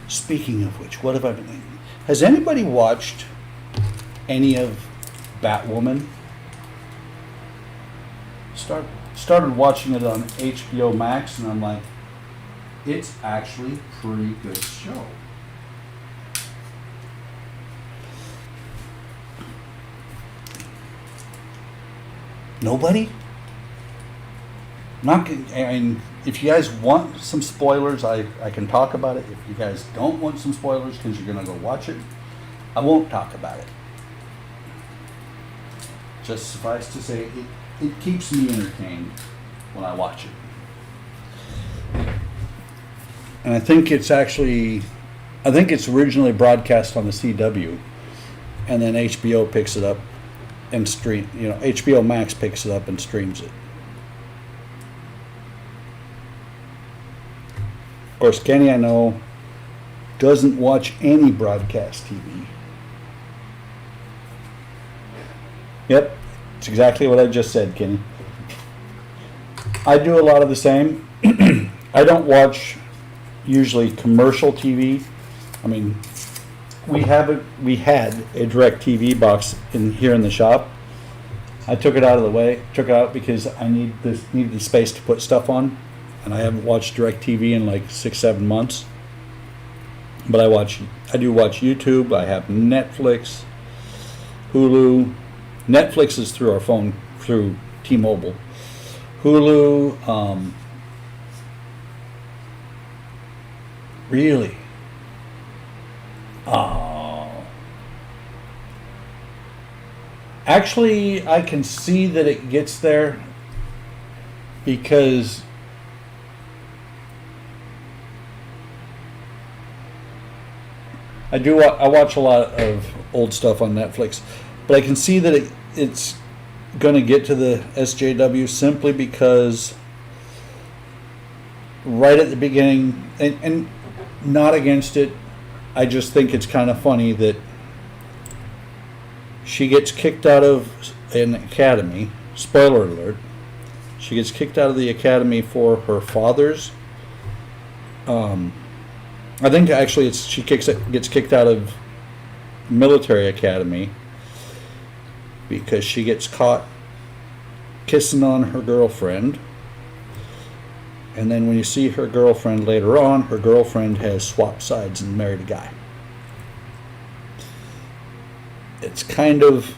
Speaking of which, what have I been? Has anybody watched any of Batwoman? Started watching it on HBO Max, and I'm like, it's actually a pretty good show. Nobody? If you guys want some spoilers, I can talk about it. If you guys don't want some spoilers because you're going to go watch it, I won't talk about it. Just suffice to say, it keeps me entertained when I watch it. And I think it's originally broadcast on the CW, and then HBO picks it up and HBO Max picks it up and streams it. Of course, Kenny, I know, doesn't watch any broadcast TV. Yep, it's exactly what I just said, Kenny. I do a lot of the same. I don't watch usually commercial TV. I mean, we had a direct TV box here in the shop. I took it out because I needed the space to put stuff on, and I haven't watched direct TV in like 6-7 months. But I do watch YouTube. I have Netflix, Hulu. Netflix is through our phone, through T-Mobile. Hulu, really? Oh. Actually, I can see that it gets there because I watch a lot of old stuff on Netflix, but I can see that it's going to get to the SJW simply because right at the beginning, and not against it, I just think it's kind of funny that she gets kicked out of an academy. Spoiler alert. She gets kicked out of the academy for her father's. I think actually she gets kicked out of military academy because she gets caught kissing on her girlfriend. And then when you see her girlfriend later on, her girlfriend has swapped sides and married a guy. It's kind of...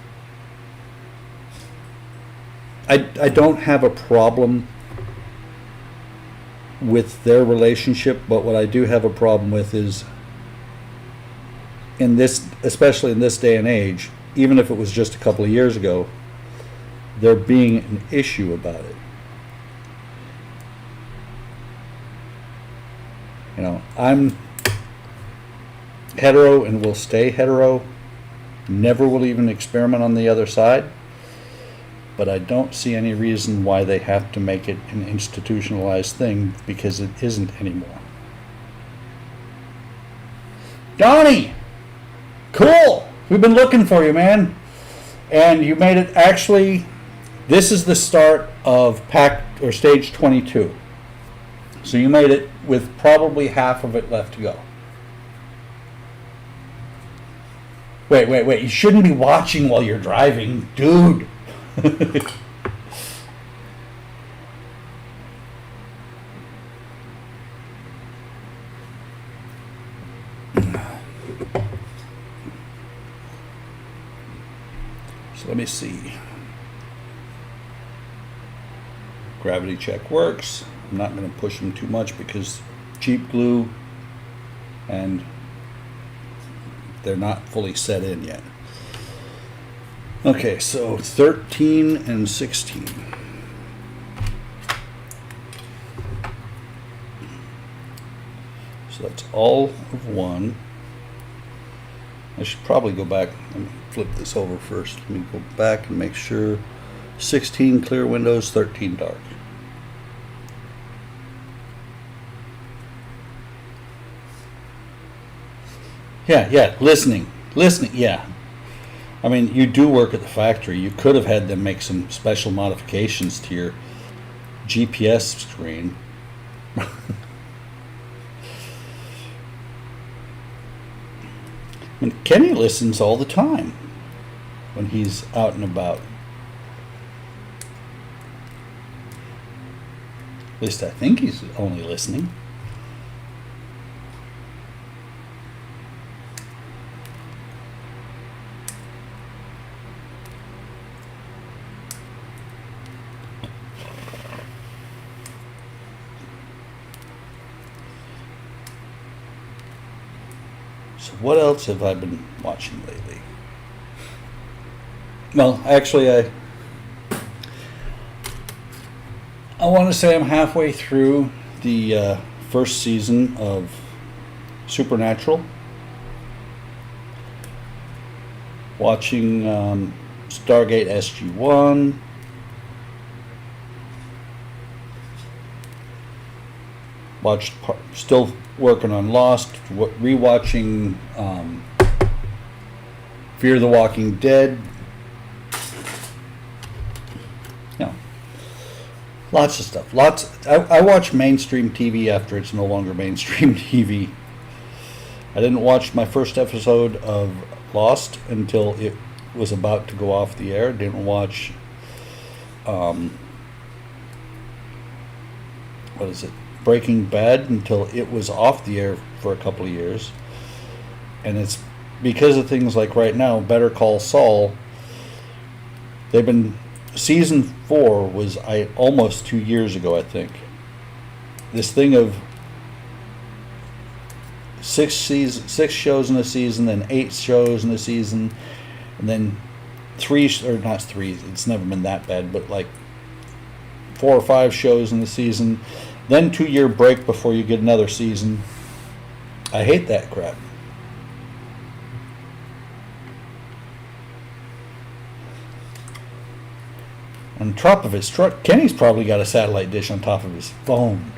I don't have a problem with their relationship, but what I do have a problem with is especially in this day and age, even if it was just a couple of years ago, there being an issue about it. You know, I'm hetero and will stay hetero. Never will even experiment on the other side. But I don't see any reason why they have to make it an institutionalized thing, because it isn't anymore. Donnie! Cool! We've been looking for you, man. And you made it. Actually, this is the start of stage 22. So you made it with probably half of it left to go. Wait. You shouldn't be watching while you're driving, dude. So let me see. Gravity check works. I'm not going to push them too much because cheap glue and they're not fully set in yet. Okay, so 13 and 16. So that's all of one. I should probably go back and flip this over first. Let me go back and make sure 16 clear windows, 13 dark. Yeah, listening, yeah. I mean, you do work at the factory. You could have had them make some special modifications to your GPS screen. I mean, Kenny listens all the time when he's out and about. At least I think he's only listening. So what else have I been watching lately? Well, actually, I want to say I'm halfway through the first season of Supernatural. Watching Stargate SG-1. Still working on Lost. Rewatching Fear the Walking Dead. Lots of stuff. I watch mainstream TV after it's no longer mainstream TV. I didn't watch my first episode of Lost until it was about to go off the air. Didn't watch Breaking Bad until it was off the air for a couple of years. And it's because of things like right now, Better Call Saul. Season 4 was almost 2 years ago, I think. This thing of six shows in a season, then 8 shows in a season, and then not three, it's never been that bad, but like 4 or 5 shows in the season, then 2-year break before you get another season. I hate that crap. On top of his truck, Kenny's probably got a satellite dish on top of his phone.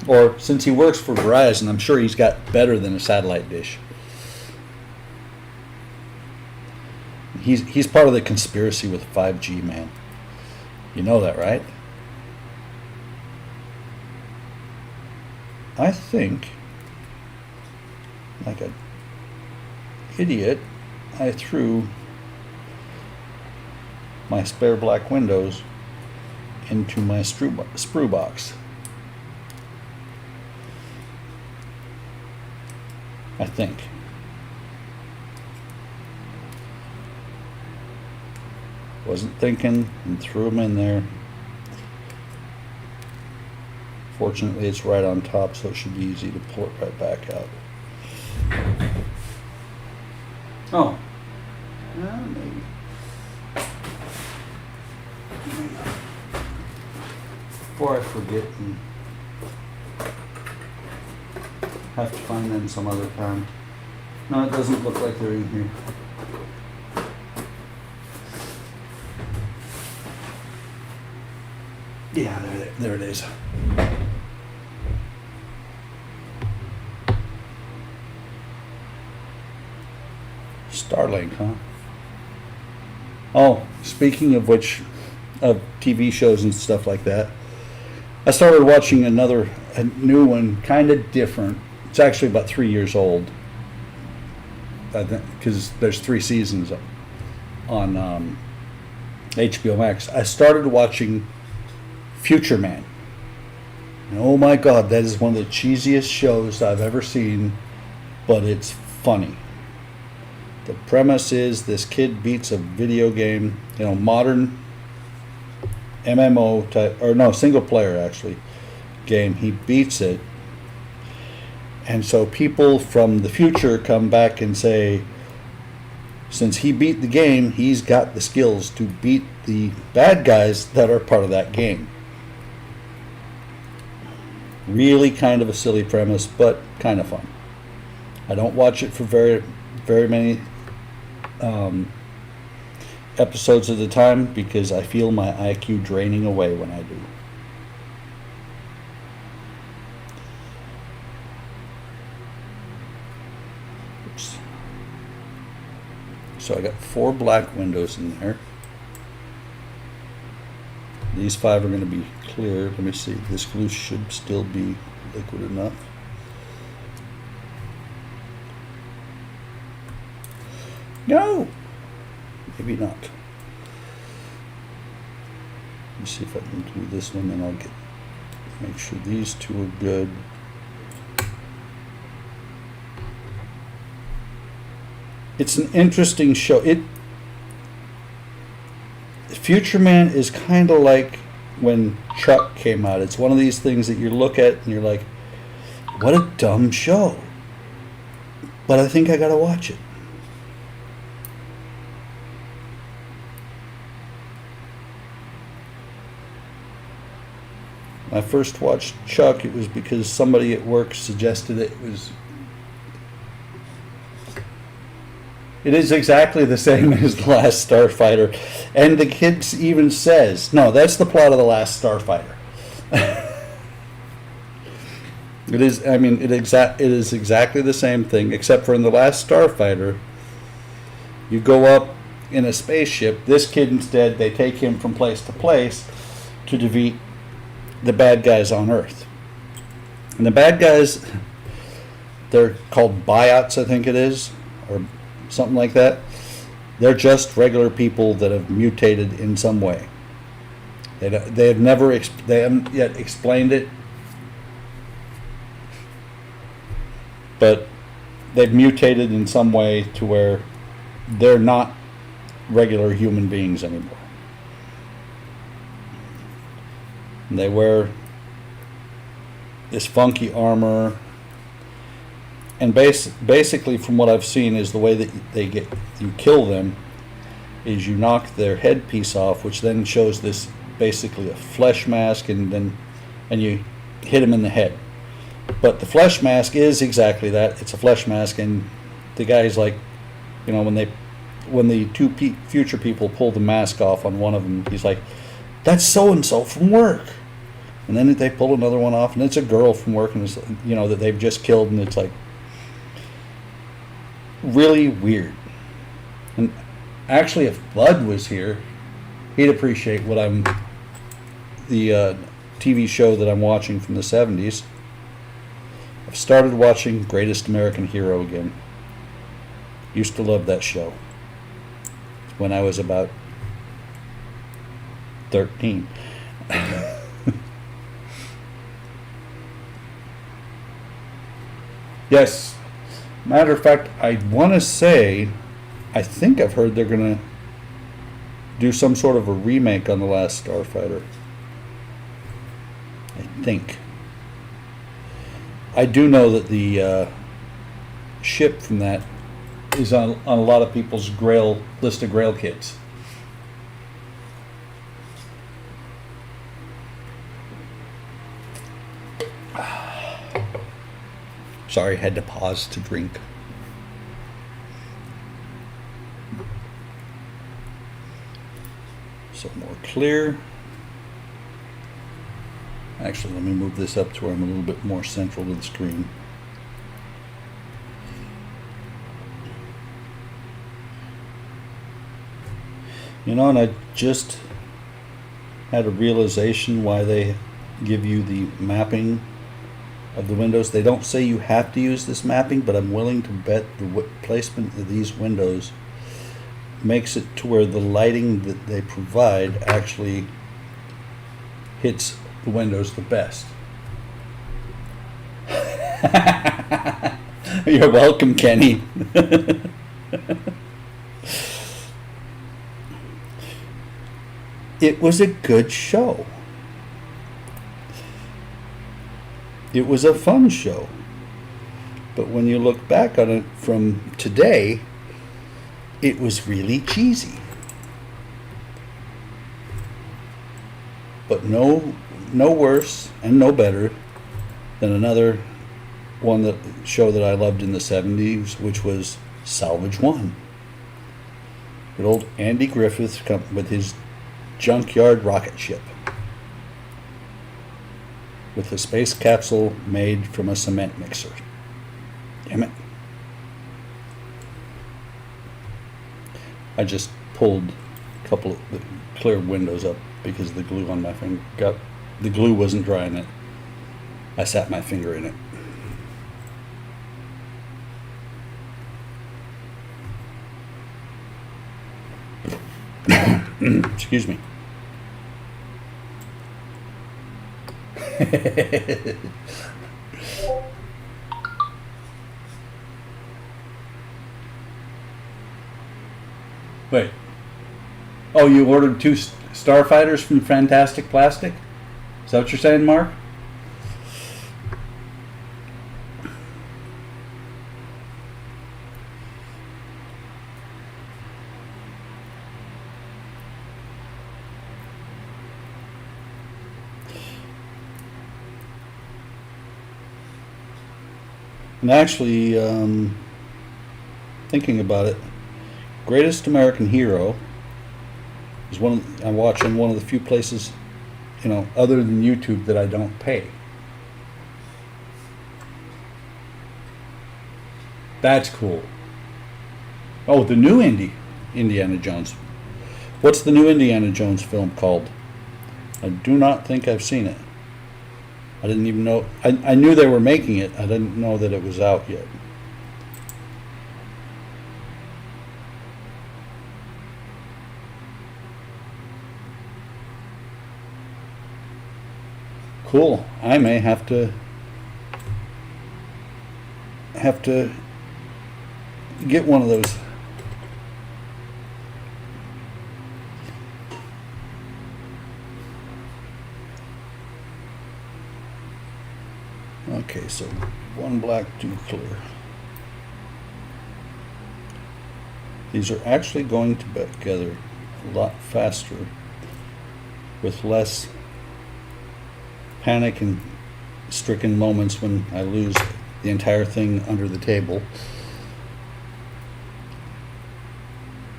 Or since he works for Verizon, I'm sure he's got better than a satellite dish. He's part of the conspiracy with 5G, man. You know that, right? I think, like an idiot, I threw my spare black windows into my sprue box. I think. Wasn't thinking and threw them in there. Fortunately, it's right on top, so it should be easy to pull it right back out. Oh. Maybe. Before I forget and have to find them some other time. No, it doesn't look like they're in here. Yeah, there it is. Starlink, huh? Oh, speaking of which, of TV shows and stuff like that, I started watching a new one, kind of different. It's actually about 3 years old, I think, because there's 3 seasons on HBO Max. I started watching Future Man. And oh my God, that is one of the cheesiest shows I've ever seen, but it's funny. The premise is this kid beats a video game, modern MMO type, or no, single player actually, game. He beats it. And so people from the future come back and say, since he beat the game, he's got the skills to beat the bad guys that are part of that game. Really kind of a silly premise, but kind of fun. I don't watch it for very, very many episodes at a time because I feel my IQ draining away when I do. Oops. So I got 4 black windows in there. These 5 are going to be clear. Let me see. This glue should still be liquid enough. No! Maybe not. Let me see if I can do this one, then I'll make sure these 2 are good. It's an interesting show. Future Man is kind of like when Chuck came out. It's one of these things that you look at and you're like, what a dumb show. But I think I gotta watch it. When I first watched Chuck, it was because somebody at work suggested it was. It is exactly the same as The Last Starfighter. And the kid even says, no, that's the plot of The Last Starfighter. It is, I mean, it is exactly the same thing, except for in The Last Starfighter, you go up in a spaceship. This kid instead, they take him from place to place to defeat the bad guys on Earth. And the bad guys, they're called biots, I think it is, or something like that. They're just regular people that have mutated in some way. They haven't yet explained it, but they've mutated in some way to where they're not regular human beings anymore. And they wear this funky armor. And basically, from what I've seen, is the way that you kill them is you knock their headpiece off, which then shows this basically a flesh mask, and you hit them in the head. But the flesh mask is exactly that. It's a flesh mask, and the guy's like, when the 2 future people pull the mask off on one of them, he's like, "That's so and so from work." And then they pull another one off, and it's a girl from work, and it's, that they've just killed, and it's like. Really weird. And actually, if Bud was here, he'd appreciate the TV show that I'm watching from the 70s. I've started watching Greatest American Hero again. Used to love that show when I was about 13. Yes. Matter of fact, I want to say, I think I've heard they're going to do some sort of a remake on The Last Starfighter. I think. I do know that the ship from that is on a lot of people's list of Grail kits. Sorry, had to pause to drink. So more clear. Actually, let me move this up to where I'm a little bit more central to the screen. And I just had a realization why they give you the mapping of the windows. They don't say you have to use this mapping, but I'm willing to bet the placement of these windows makes it to where the lighting that they provide actually hits the windows the best. You're welcome, Kenny. It was a good show. It was a fun show. But when you look back on it from today, it was really cheesy. But no worse and no better than another show that I loved in the 70s, which was Salvage One. Good old Andy Griffith with his junkyard rocket ship with a space capsule made from a cement mixer. Damn it. I just pulled a couple of the clear windows up because the glue on my finger the glue wasn't dry in it. I sat my finger in it. Excuse me. Wait. Oh, you ordered 2 starfighters from Fantastic Plastic? Is that what you're saying, Mark? And actually, thinking about it, Greatest American Hero is I watch in one of the few places, other than YouTube that I don't pay. That's cool. Oh, the new Indiana Jones. What's the new Indiana Jones film called? I do not think I've seen it. I didn't even know. I knew they were making it. I didn't know that it was out yet. Cool. I may have to get one of those. Okay, so 1 black, 2 clear. These are actually going to get together a lot faster with less panic and stricken moments when I lose the entire thing under the table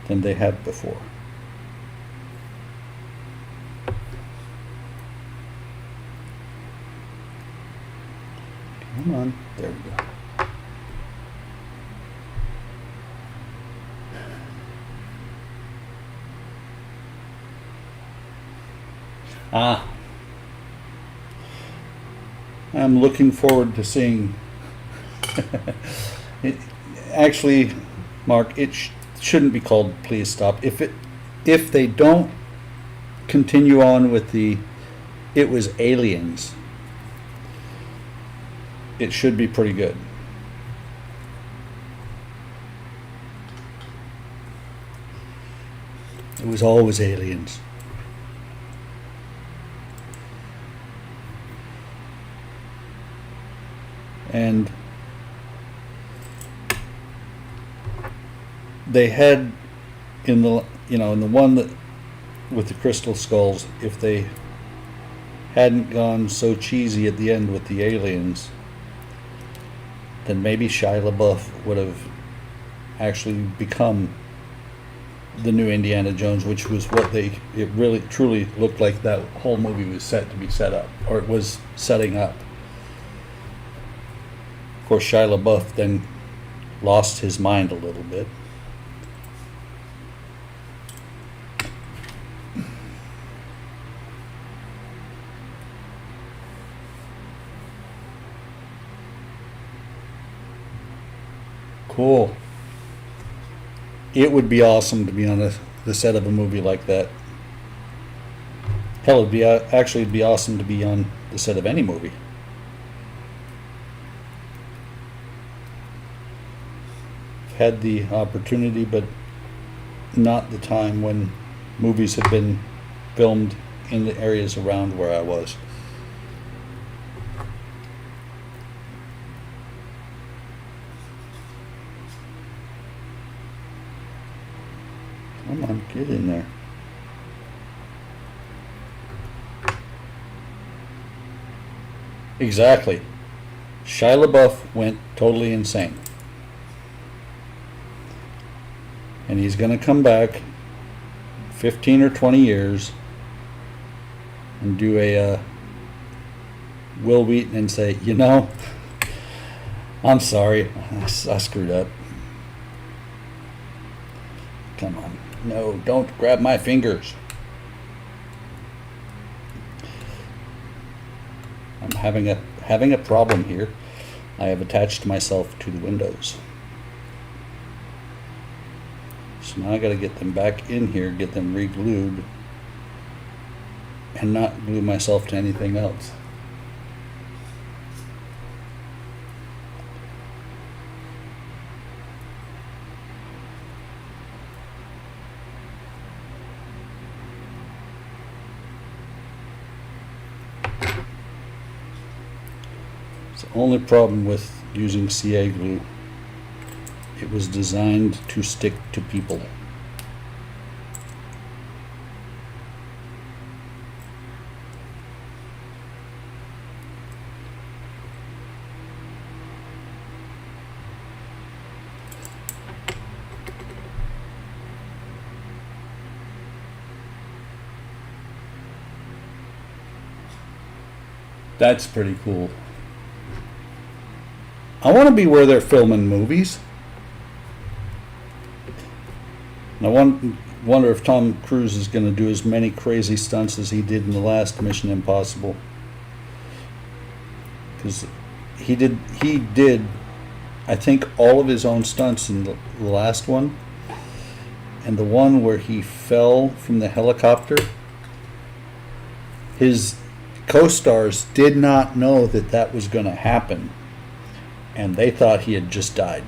than they have before. Come on, there we go. I'm looking forward to seeing. Actually, Mark, it shouldn't be called Please Stop. If they don't continue on with it was aliens, it should be pretty good. It was always aliens. And they had in the one that with the crystal skulls, if they hadn't gone so cheesy at the end with the aliens, then maybe Shia LaBeouf would have actually become the new Indiana Jones, which was what it really truly looked like that whole movie was set to be set up, or it was setting up. Of course, Shia LaBeouf then lost his mind a little bit. Cool. It would be awesome to be on the set of a movie like that. Hell, it'd be awesome to be on the set of any movie. had the opportunity, but not the time when movies have been filmed in the areas around where I was. Come on, get in there. Exactly. Shia LaBeouf went totally insane. And he's going to come back 15 or 20 years and do a Will Wheaton and say, you know, I'm sorry, I screwed up. Come on. No, don't grab my fingers. I'm having a problem here. I have attached myself to the windows. So now I got to get them back in here, get them re-glued, and not glue myself to anything else. The only problem with using CA glue, it was designed to stick to people. That's pretty cool. I want to be where they're filming movies. And I wonder if Tom Cruise is going to do as many crazy stunts as he did in the last Mission Impossible. Because he did, I think, all of his own stunts in the last one. And the one where he fell from the helicopter, his co-stars did not know that that was going to happen. And they thought he had just died.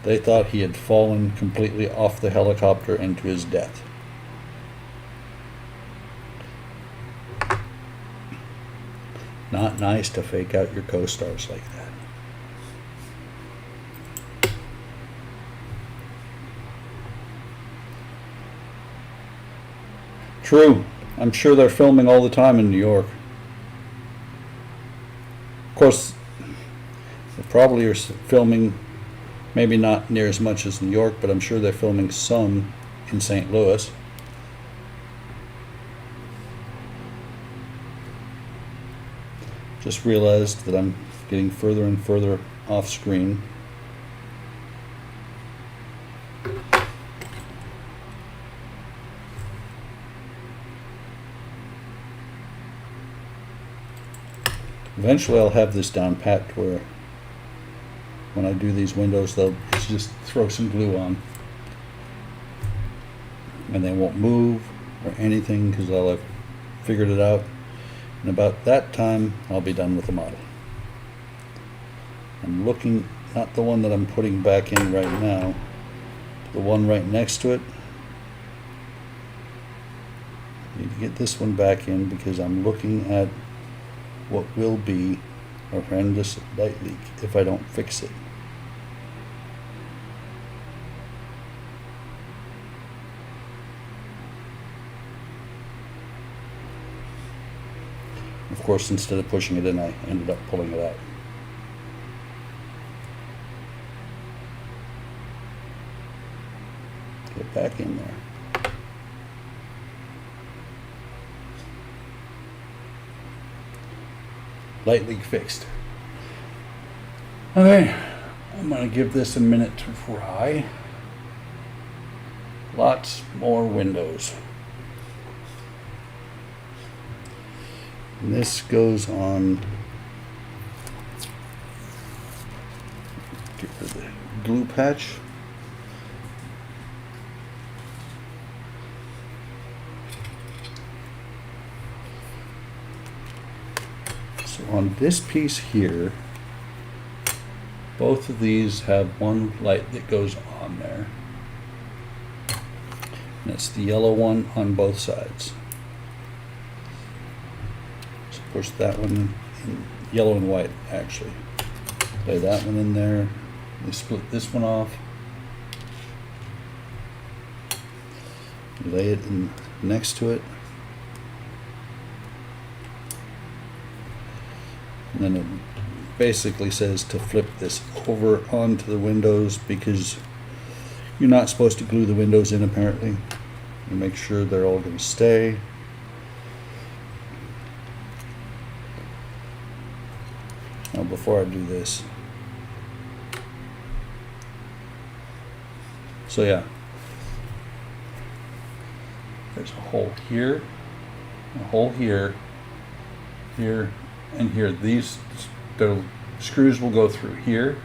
They thought he had fallen completely off the helicopter into his death. Not nice to fake out your co-stars like that. True. I'm sure they're filming all the time in New York. Of course, they probably are filming, maybe not near as much as New York, but I'm sure they're filming some in St. Louis. Just realized that I'm getting further and further off screen. Eventually I'll have this down pat to where when I do these windows, they'll just throw some glue on. And they won't move or anything because I'll have figured it out. And about that time, I'll be done with the model. I'm looking, not the one that I'm putting back in right now, the one right next to it. I need to get this one back in because I'm looking at what will be a horrendous light leak if I don't fix it. Of course, instead of pushing it in, I ended up pulling it out. Get back in there. Light leak fixed. Okay, I'm going to give this a minute to fry. Lots more windows. And this goes on, get rid of the glue patch. So on this piece here, both of these have one light that goes on there. And it's the yellow one on both sides. So push that one in yellow and white, actually. Lay that one in there. You split this one off. Lay it in next to it. And then it basically says to flip this over onto the windows, because you're not supposed to glue the windows in, apparently. You make sure they're all going to stay. Now, before I do this, so yeah, there's a hole here, a hole here, here, and here. These, the screws will go through here,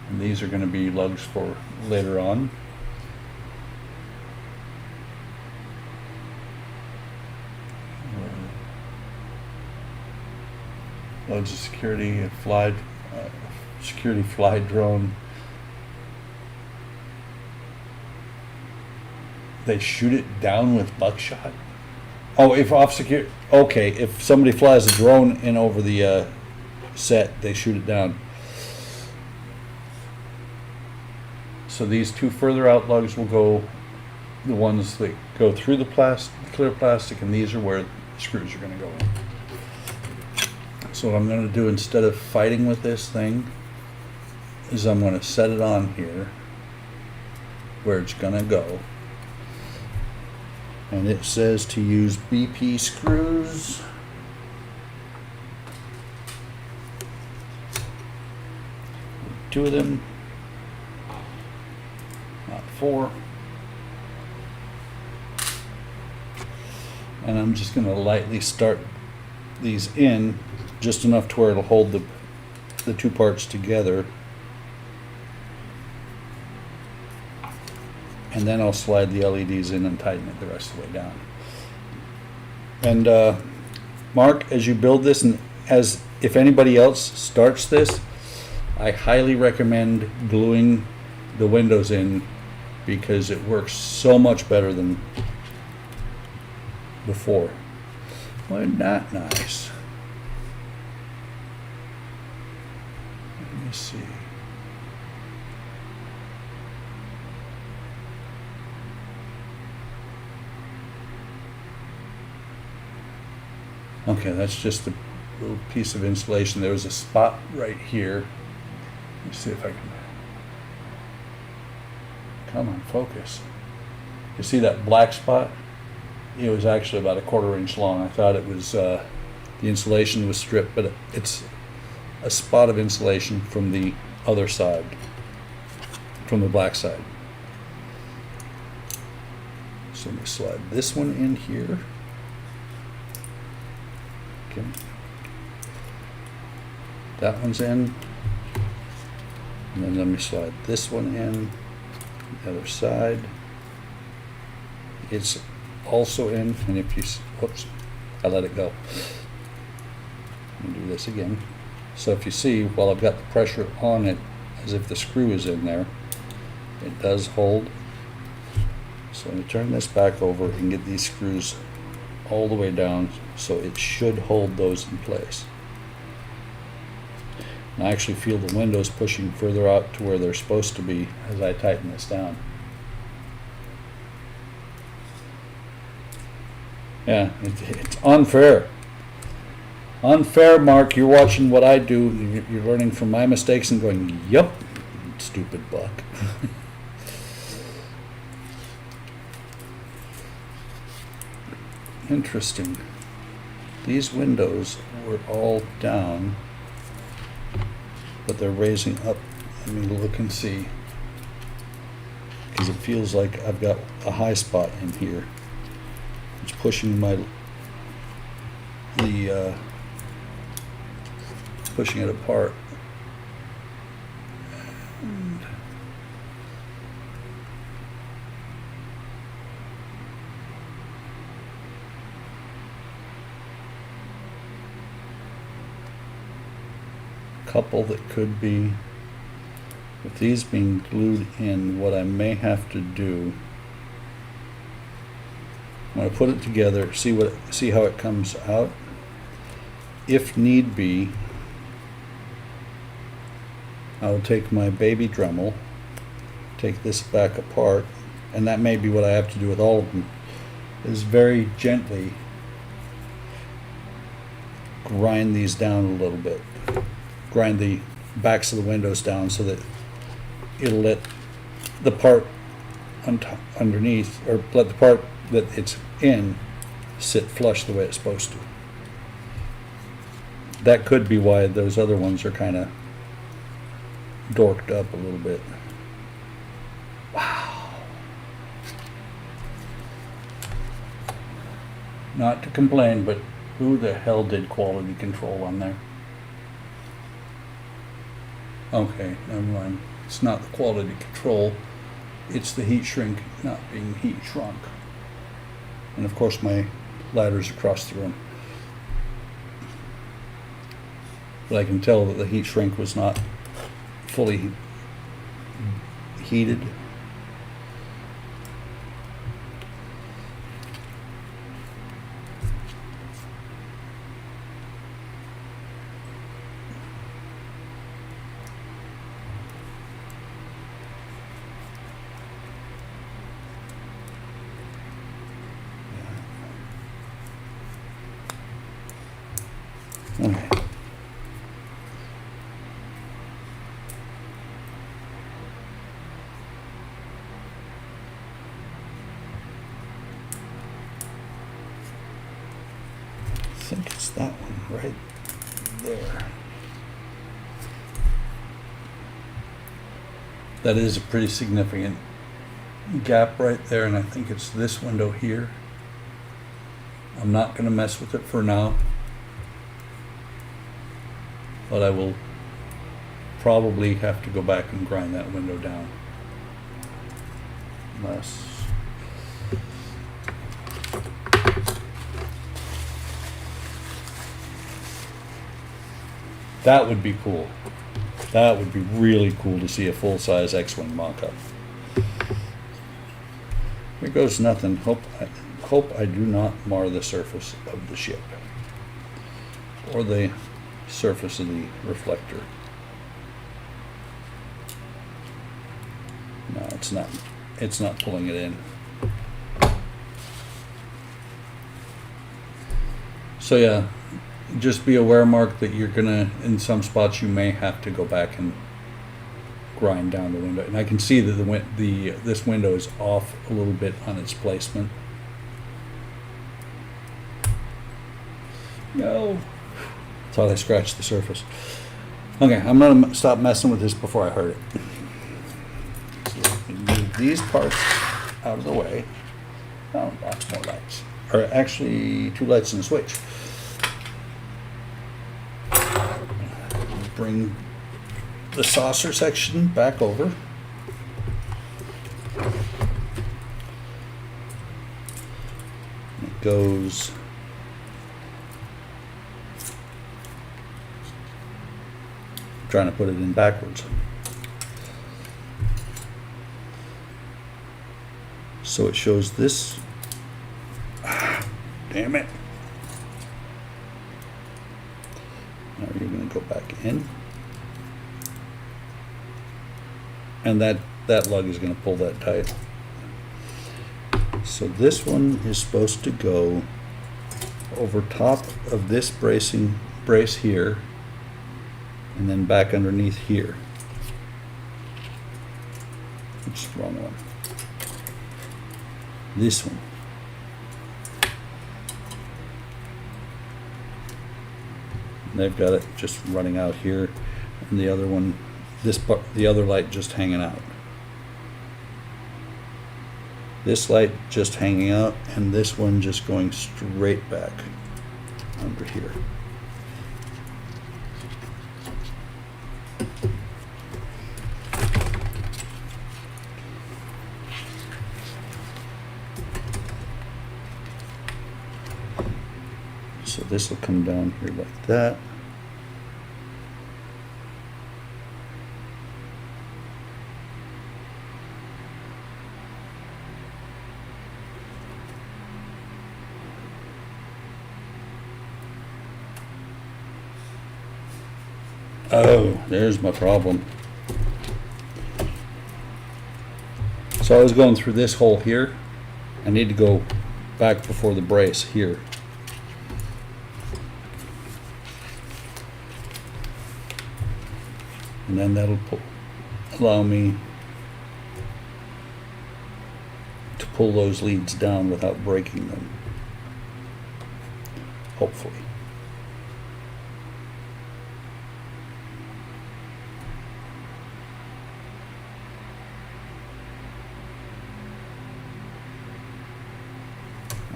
and these are going to be lugs for later on. Loads of security fly drone. They shoot it down with buckshot. Oh, if somebody flies a drone in over the set, they shoot it down. So these two further out lugs will go, the ones that go through the clear plastic, and these are where the screws are going to go in. So what I'm going to do, instead of fighting with this thing, is I'm going to set it on here where it's going to go. And it says to use BP screws. Two of them, not four. And I'm just going to lightly start these in, just enough to where it'll hold the two parts together. And then I'll slide the LEDs in and tighten it the rest of the way down. And Mark, as you build this, and as if anybody else starts this, I highly recommend gluing the windows in, because it works so much better than before. Wasn't that nice? Let me see. Okay, that's just a little piece of insulation. There was a spot right here. Let me see if I can. Come on, focus. You see that black spot? It was actually about a 1/4 inch long. I thought it was the insulation was stripped, but it's a spot of insulation from the other side, from the black side. So let me slide this one in here. Okay. That one's in. And then let me slide this one in, the other side. It's also in, and if you, whoops, I let it go. Let me do this again. So if you see, while I've got the pressure on it, as if the screw is in there, it does hold. So I'm going to turn this back over and get these screws all the way down, so it should hold those in place. And I actually feel the windows pushing further out to where they're supposed to be as I tighten this down. Yeah, it's unfair. Unfair, Mark. You're watching what I do. You're learning from my mistakes and going, "Yep, stupid buck." Interesting. These windows were all down, but they're raising up. Let me look and see, because it feels like I've got a high spot in here. It's pushing pushing it apart. And couple that could be, with these being glued in, what I may have to do, I'm going to put it together, see how it comes out. If need be, I'll take my baby Dremel, take this back apart, and that may be what I have to do with all of them, is very gently grind these down a little bit. Grind the backs of the windows down so that it'll let the part underneath, or let the part that it's in sit flush the way it's supposed to. That could be why those other ones are kind of dorked up a little bit. Wow. Not to complain, but who the hell did quality control on there? Okay, never mind. It's not the quality control. It's the heat shrink not being heat shrunk. And of course my ladder's across the room. But I can tell that the heat shrink was not fully heated. Okay. I think it's that one right there. That is a pretty significant gap right there, and I think it's this window here. I'm not going to mess with it for now, but I will probably have to go back and grind that window down. Unless that would be cool. That would be really cool to see a full-size X-Wing mock-up. Here goes nothing. Hope I do not mar the surface of the ship or the surface of the reflector. No, it's not. It's not pulling it in. So yeah, just be aware, Mark, that you're gonna, in some spots, you may have to go back and grind down the window. And I can see that this window is off a little bit on its placement. No. Thought I scratched the surface. Okay, I'm gonna stop messing with this before I hurt it. So move these parts out of the way. Oh, lots more lights. Or actually, 2 lights and a switch. Bring the saucer section back over. It goes trying to put it in backwards. So it shows this. Damn it. Now you're going to go back in. And that lug is going to pull that tight. So this one is supposed to go over top of this brace here, and then back underneath here. Oops, wrong one. This one. And they've got it just running out here, and the other one, the other light just hanging out. This light just hanging out, and this one just going straight back under here. So this will come down here like that. Oh, there's my problem. So I was going through this hole here. I need to go back before the brace here. And then that'll allow me to pull those leads down without breaking them. Hopefully.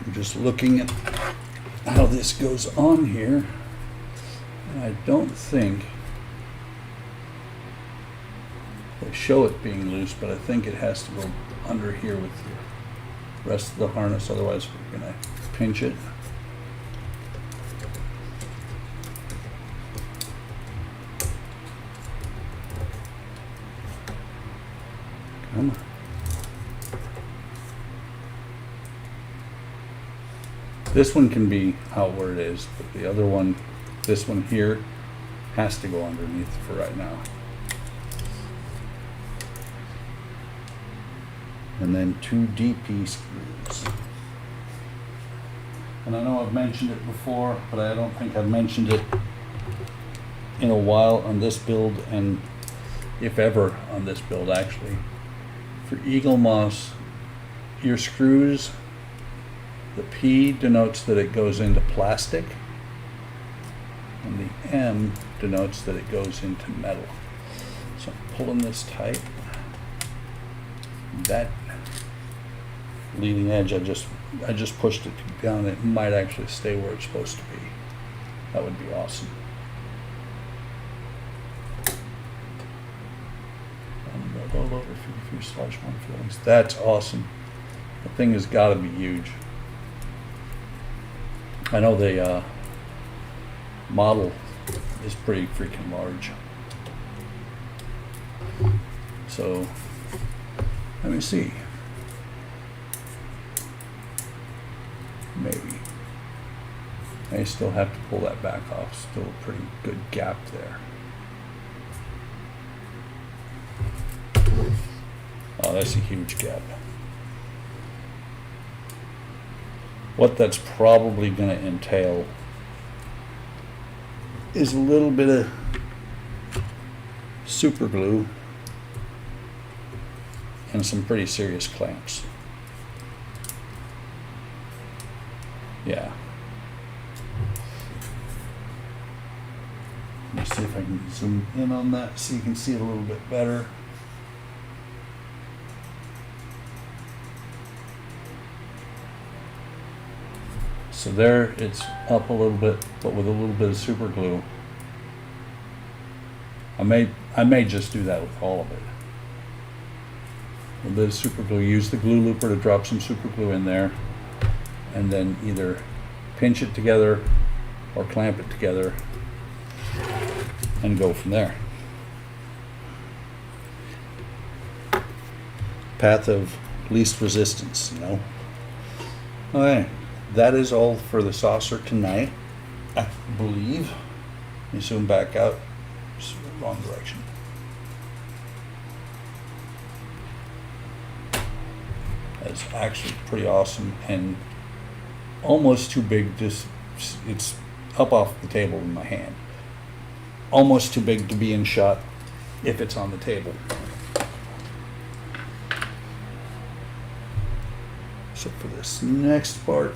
I'm just looking at how this goes on here, and I don't think they show it being loose, but I think it has to go under here with the rest of the harness, otherwise we're going to pinch it. Come on. This one can be out where it is, but the other one, this one here, has to go underneath for right now. And then 2 DP screws. And I know I've mentioned it before, but I don't think I've mentioned it in a while on this build, and if ever on this build actually. For Eaglemoss, your screws, the P denotes that it goes into plastic, and the M denotes that it goes into metal. So I'm pulling this tight. That leading edge, I just pushed it down. It might actually stay where it's supposed to be. That would be awesome. And roll over fuselage one feelings. That's awesome. The thing has got to be huge. I know the model is pretty freaking large. So let me see. Maybe. I still have to pull that back off. Still a pretty good gap there. Oh, that's a huge gap. What that's probably going to entail is a little bit of super glue and some pretty serious clamps. Yeah. Let me see if I can zoom in on that so you can see it a little bit better. So there it's up a little bit, but with a little bit of super glue. I may just do that with all of it. A little bit of super glue. Use the glue looper to drop some super glue in there, and then either pinch it together or clamp it together and go from there. Path of least resistance, you know. Okay, that is all for the saucer tonight, I believe. Let me zoom back out. It's the wrong direction. That's actually pretty awesome and almost too big. It's up off the table in my hand. Almost too big to be in shot if it's on the table. So for this next part,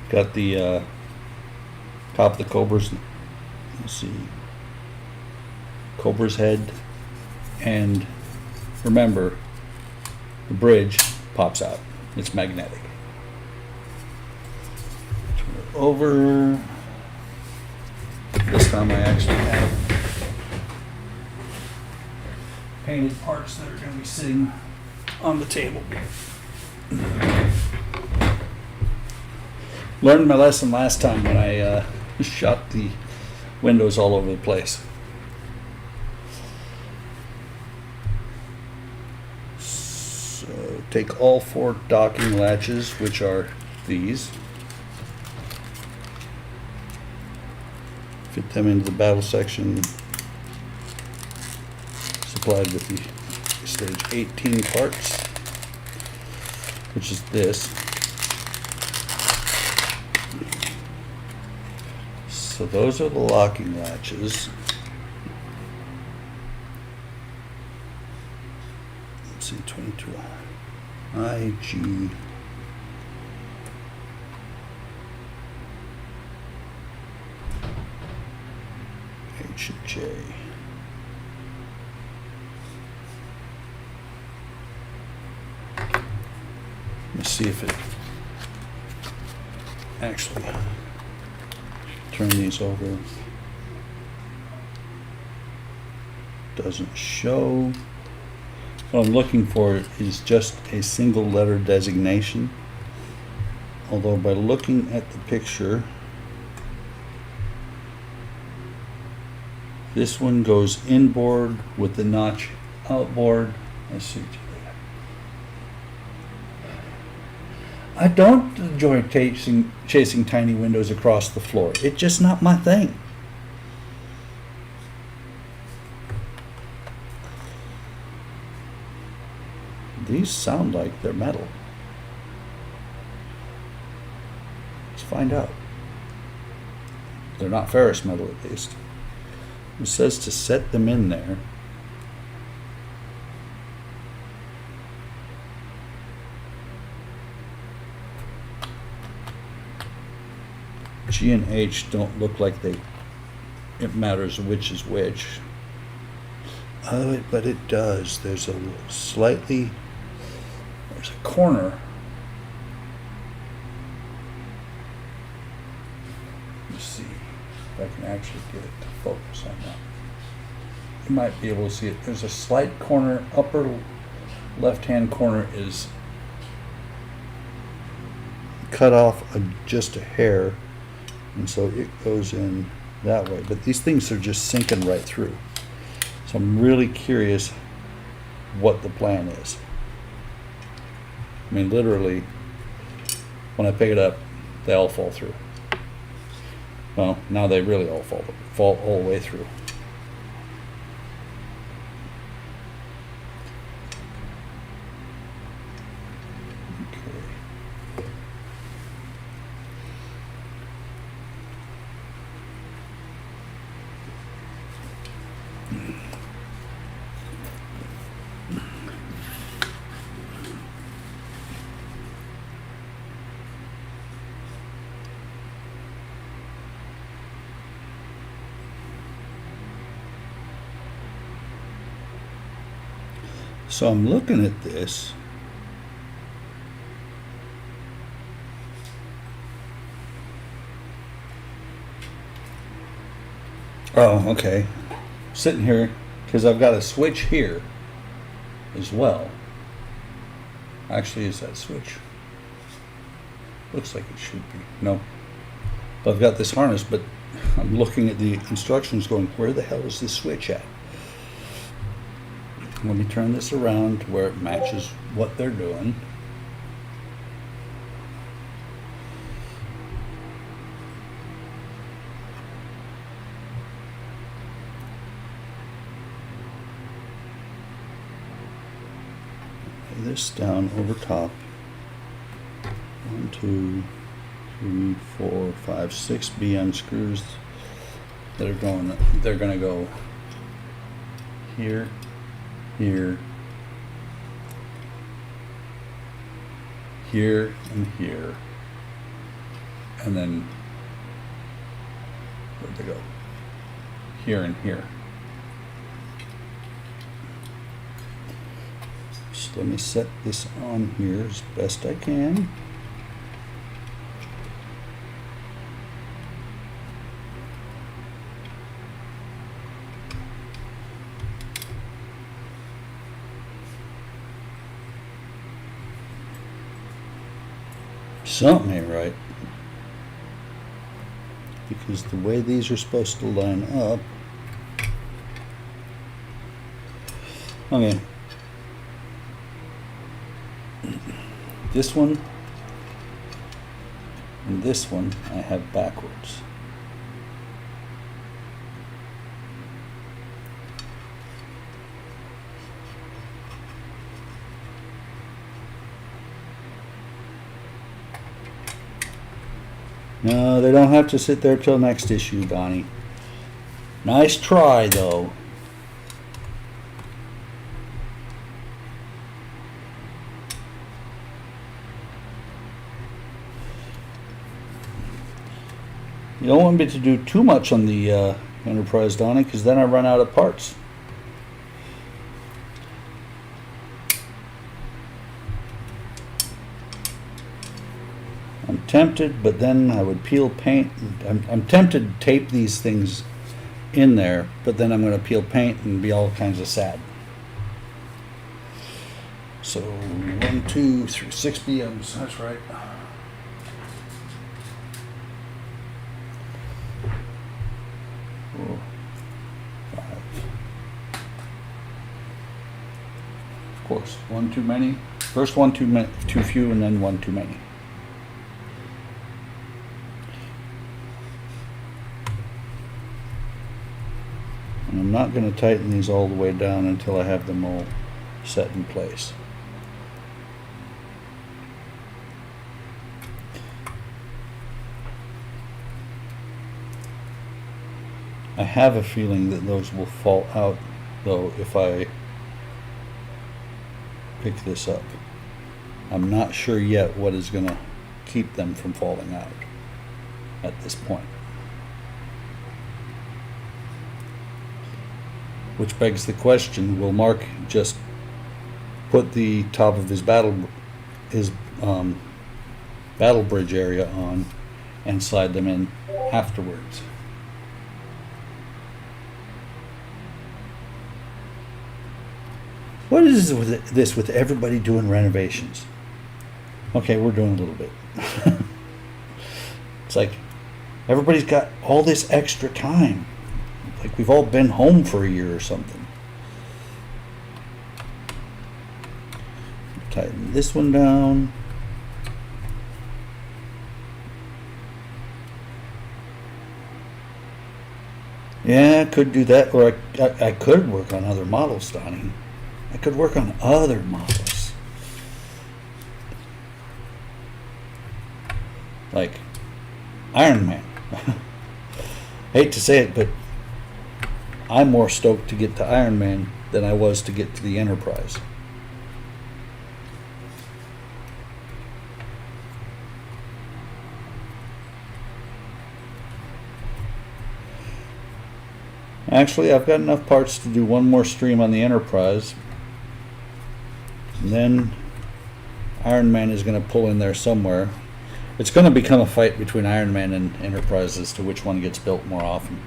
got the top of the Cobra's, let's see, Cobra's head, and remember, the bridge pops out. It's magnetic. Turn it over. This time I actually have painted parts that are going to be sitting on the table. Learned my lesson last time when I shot the windows all over the place. So take all 4 docking latches, which are these, fit them into the battle section, supplied with the stage 18 parts, which is this. So those are the locking latches. Let's see, 22 IG. H and J. Let's see if it actually turn these over. Doesn't show. What I'm looking for is just a single letter designation. Although by looking at the picture, this one goes inboard with the notch outboard. Let's see. I don't enjoy chasing tiny windows across the floor. It's just not my thing. These sound like they're metal. Let's find out. They're not ferrous metal, at least. It says to set them in there. G and H don't look like it matters which is which. Oh, but it does. There's a corner. Let's see if I can actually get it to focus on that. You might be able to see it. There's a slight corner, upper left-hand corner is cut off just a hair. And so it goes in that way. But these things are just sinking right through. So I'm really curious what the plan is. I mean, literally, when I pick it up, they all fall through. Well, now they really all fall all the way through. So I'm looking at this. Oh, okay. Sitting here, because I've got a switch here as well. Actually, is that switch? Looks like it should be. No. But I've got this harness, but I'm looking at the instructions going, where the hell is this switch at? Let me turn this around to where it matches what they're doing. Lay this down over top. 1, 2, 3, 4, 5, 6 BM screws that are going. They're going to go here. Here, here, and here, and then where'd they go? Here and here. So let me set this on here as best I can. Something ain't right, because the way these are supposed to line up. Okay, this one And this one I have backwards. No, they don't have to sit there till next issue, Donnie. Nice try, though. You don't want me to do too much on the Enterprise, Donnie, because then I run out of parts. I'm tempted, but then I would peel paint. I'm tempted to tape these things in there, but then I'm going to peel paint and be all kinds of sad. So 1, 2, 3, 6 BMs. That's right. Four, 5. Of course, one too many. First one too few, and then one too many. And I'm not going to tighten these all the way down until I have them all set in place. I have a feeling that those will fall out, though, if I pick this up. I'm not sure yet what is going to keep them from falling out at this point. Which begs the question, will Mark just put the top of his battle bridge area on and slide them in afterwards? What is this with everybody doing renovations? Okay, we're doing a little bit. It's like everybody's got all this extra time. Like we've all been home for a year or something. Tighten this one down. Yeah, I could do that, or I could work on other models, Donnie. I could work on other models. Like Iron Man. Hate to say it, but I'm more stoked to get to Iron Man than I was to get to the Enterprise. Actually, I've got enough parts to do one more stream on the Enterprise. And then Iron Man is going to pull in there somewhere. It's going to become a fight between Iron Man and Enterprise as to which one gets built more often.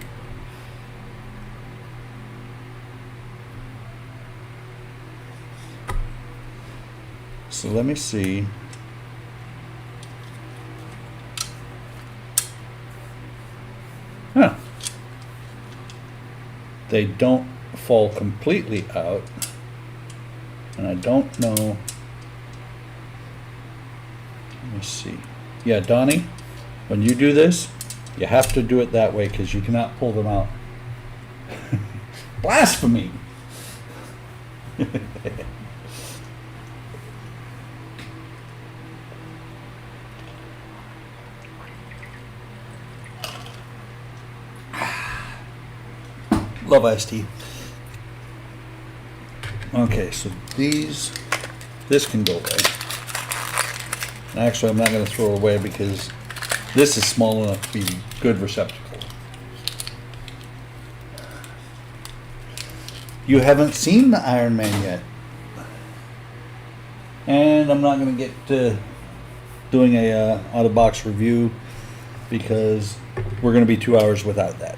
So let me see. Huh. They don't fall completely out. And I don't know. Let me see. Yeah, Donnie, when you do this, you have to do it that way because you cannot pull them out. Blasphemy! Love iced tea. Okay, so this can go away. Actually, I'm not going to throw it away because this is small enough to be a good receptacle. You haven't seen the Iron Man yet. And I'm not going to get to doing a out-of-box review because we're going to be 2 hours without that.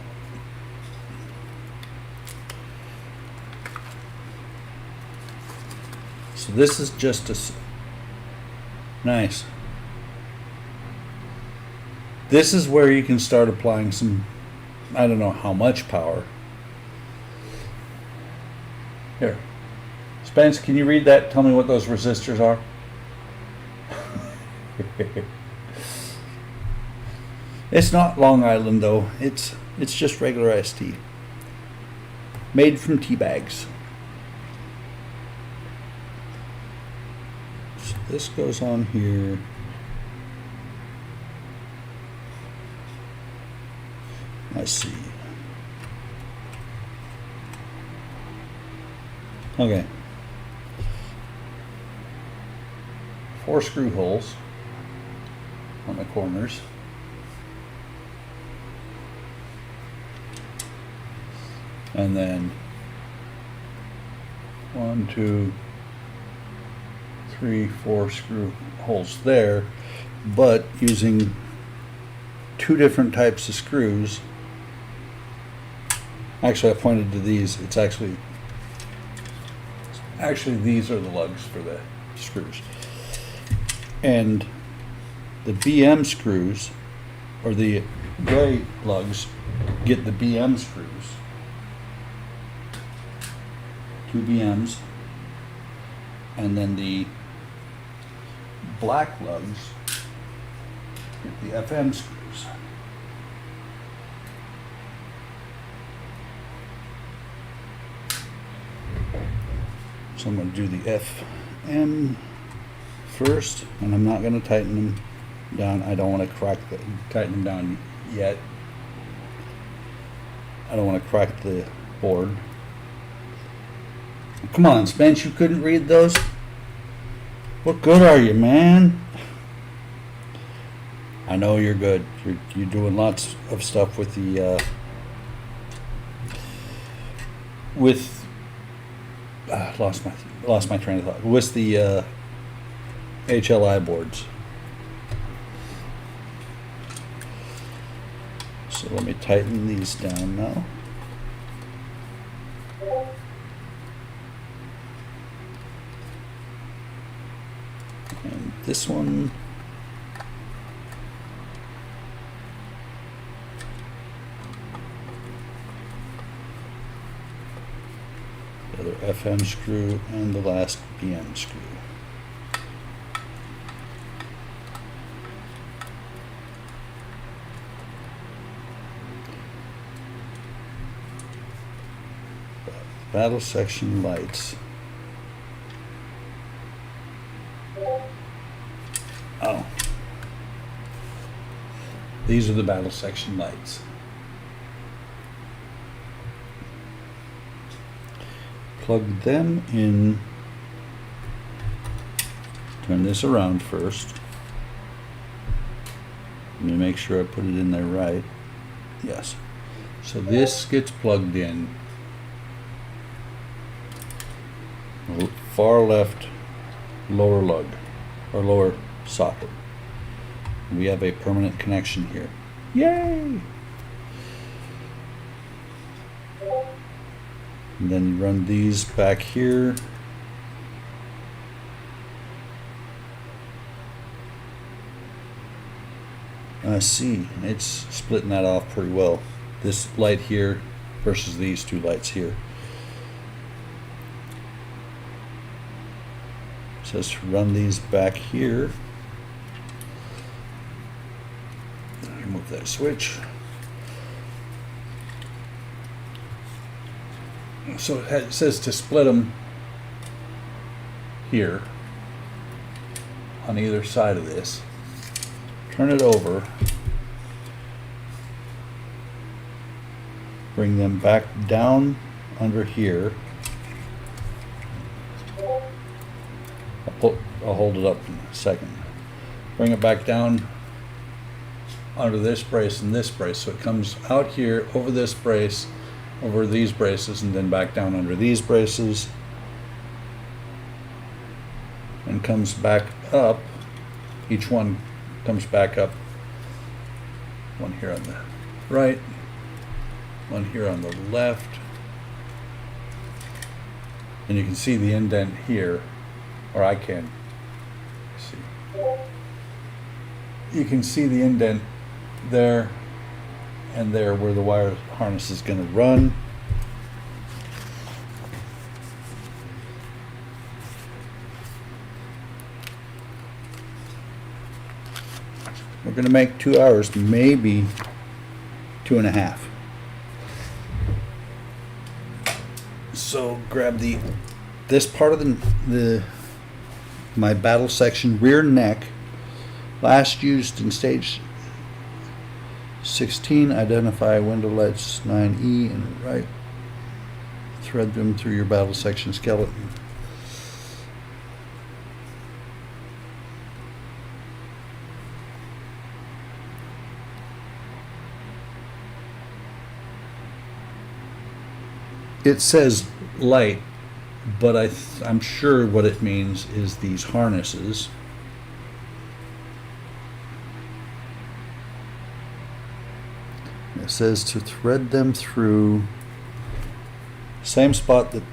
So this is just a nice. This is where you can start applying some, I don't know how much power. Here, Spence, can you read that? Tell me what those resistors are. It's not Long Island though. It's just regular iced tea. Made from tea bags. So this goes on here. Let's see. Okay. 4 screw holes on the corners. And then 1, 2, 3, 4 screw holes there, but using 2 different types of screws. Actually, I pointed to these. It's actually these are the lugs for the screws. And the BM screws, or the gray lugs, get the BM screws. 2 BMs. And then the black lugs get the FM screws. So I'm going to do the FM first, and I'm not going to tighten them down. I don't want to tighten them down yet. I don't want to crack the board. Come on, Spence, you couldn't read those? What good are you, man? I know you're good. You're doing lots of stuff with the lost my train of thought. With the HLI boards. So let me tighten these down now. And this one, the other FM screw, and the last BM screw. Battle section lights. Oh. These are the battle section lights. Plug them in. Turn this around first. Let me make sure I put it in there right. Yes. So this gets plugged in. Far left lower lug, or lower socket. We have a permanent connection here. Yay! And then you run these back here. I see, it's splitting that off pretty well. This light here versus these 2 lights here. It says to run these back here. Remove that switch. So it says to split them here on either side of this. Turn it over. Bring them back down under here. I'll hold it up in a second. Bring it back down under this brace and this brace. So it comes out here over this brace, over these braces, and then back down under these braces. And comes back up. Each one comes back up. One here on the right, one here on the left. And you can see the indent here. Or I can see. You can see the indent there and there where the wire harness is going to run. We're going to make 2 hours, maybe 2.5. So grab this part of my battle section, rear neck, last used in stage 16. Identify window lights 9E and right. Thread them through your battle section skeleton. It says light, but I'm sure what it means is these harnesses. It says to thread them through same spot that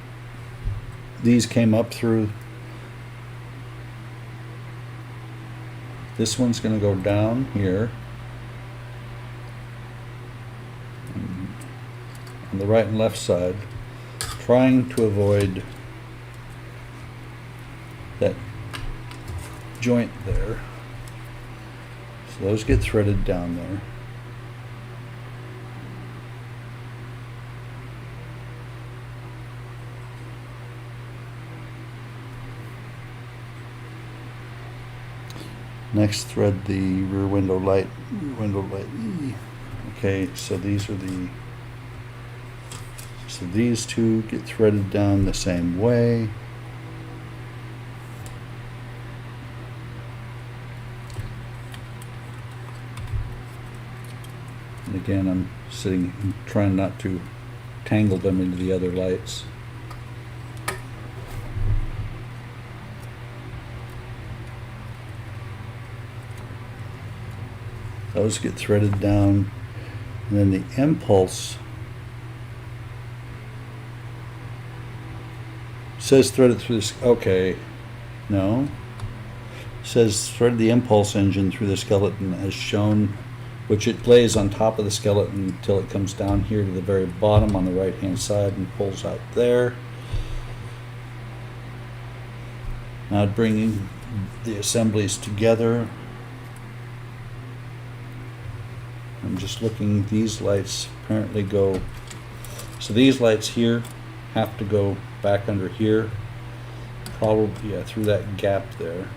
these came up through. This one's going to go down here on the right and left side, trying to avoid that joint there. So those get threaded down there. Next, thread the rear window light E. Okay, so these two get threaded down the same way. And again, I'm trying not to tangle them into the other lights. Those get threaded down, and then the impulse says thread it through this. Okay, no. Says thread the impulse engine through the skeleton as shown, which it lays on top of the skeleton until it comes down here to the very bottom on the right hand side and pulls out there. Now bringing the assemblies together. I'm just looking, these lights apparently go, so these lights here have to go back under here, probably, yeah, through that gap there.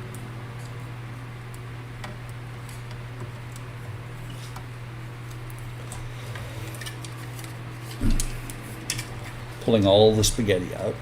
Pulling all the spaghetti out.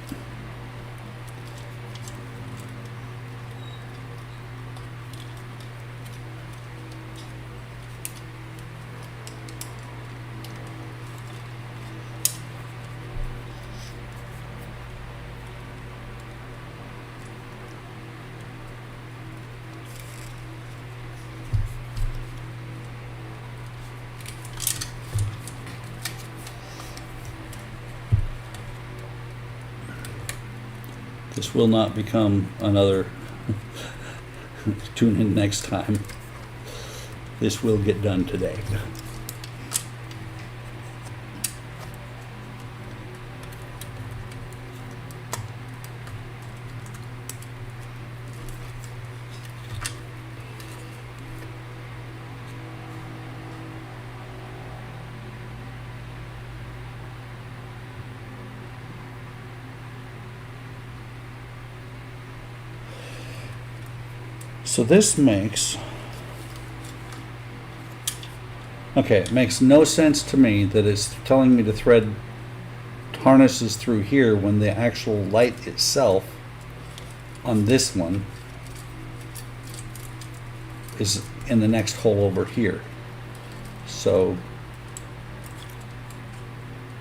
This will not become another tune in next time. This will get done today. So this makes, okay, it makes no sense to me that it's telling me to thread harnesses through here when the actual light itself on this one is in the next hole over here. So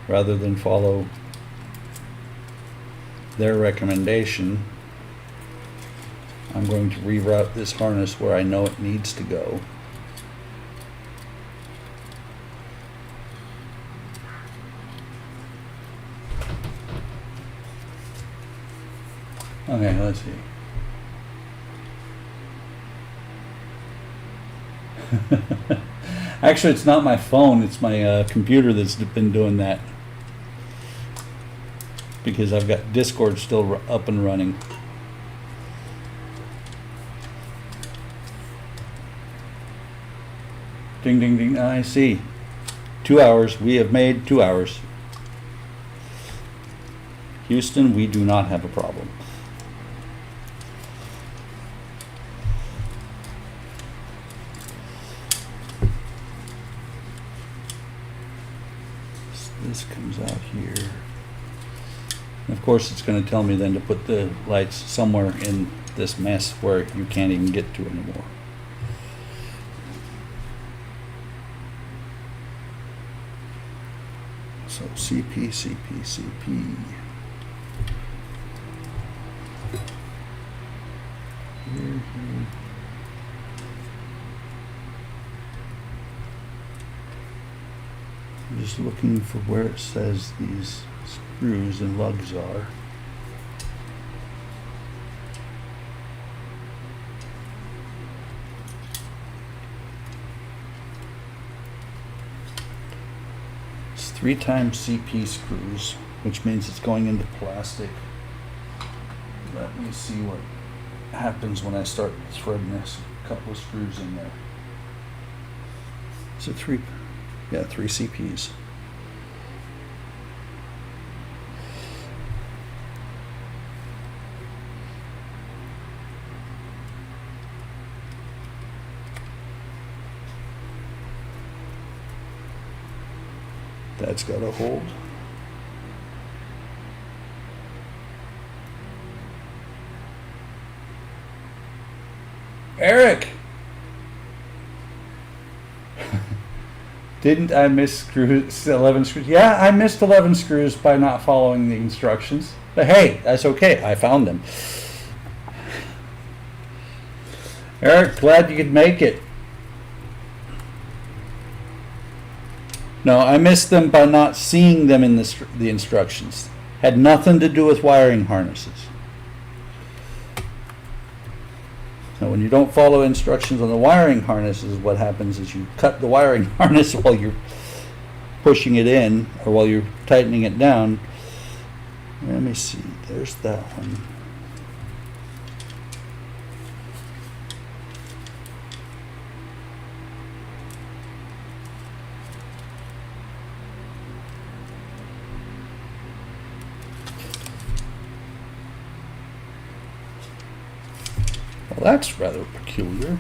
rather than follow their recommendation, I'm going to reroute this harness where I know it needs to go. Okay, let's see. Actually, it's not my phone, it's my computer that's been doing that, because I've got Discord still up and running. Ding, ding, ding. I see. 2 hours. We have made 2 hours. Houston, we do not have a problem. So this comes out here. And of course, it's going to tell me then to put the lights somewhere in this mess where you can't even get to anymore. So CP, CP, CP. Here. I'm just looking for where it says these screws and lugs are. It's 3 times CP screws, which means it's going into plastic. Let me see what happens when I start threading this. A couple of screws in there. Is it 3? Yeah, 3 CPs. That's got to hold. Eric! Didn't I miss screws, 11 screws? Yeah, I missed 11 screws by not following the instructions. But hey, that's okay. I found them. Eric, glad you could make it. No, I missed them by not seeing them in the instructions. Had nothing to do with wiring harnesses. Now, when you don't follow instructions on the wiring harnesses, what happens is you cut the wiring harness while you're pushing it in or while you're tightening it down. Let me see. There's that one. Well, that's rather peculiar.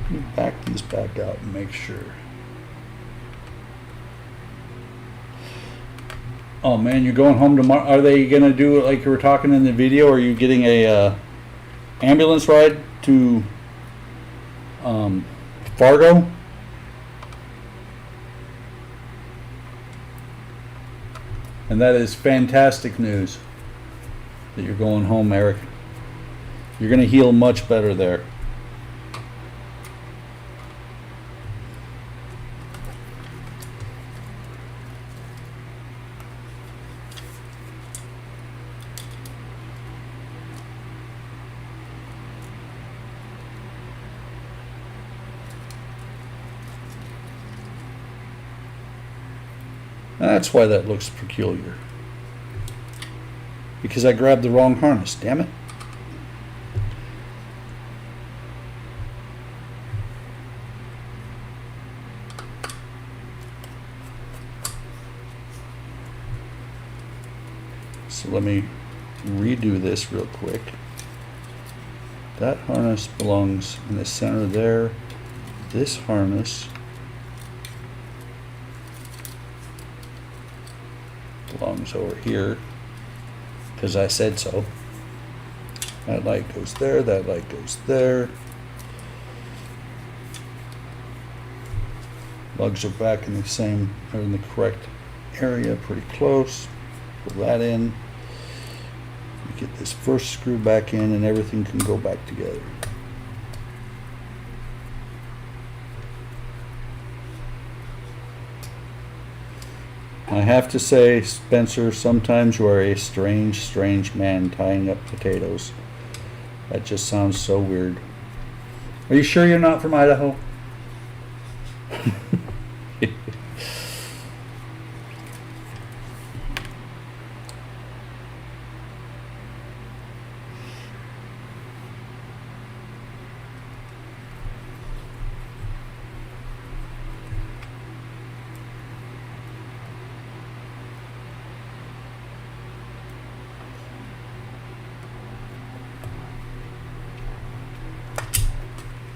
Let me back these back out and make sure. Oh man, you're going home tomorrow. Are they going to do it like you were talking in the video? Or are you getting a ambulance ride to Fargo? And that is fantastic news that you're going home, Eric. You're going to heal much better there. That's why that looks peculiar. Because I grabbed the wrong harness, damn it. So let me redo this real quick. That harness belongs in the center there. This harness belongs over here because I said so. That light goes there, that light goes there. Lugs are back in the same, or in the correct area, pretty close. Pull that in. We get this first screw back in and everything can go back together. I have to say, Spencer, sometimes you are a strange, strange man tying up potatoes. That just sounds so weird. Are you sure you're not from Idaho?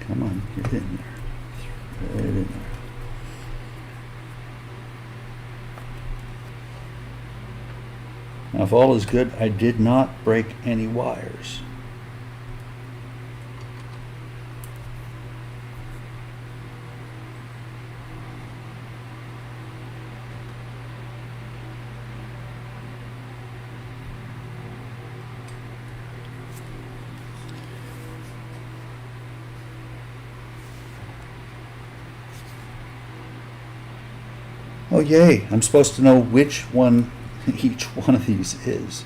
Come on, get in there. Thread in there. Now, if all is good, I did not break any wires. Oh, yay. I'm supposed to know which one each one of these is.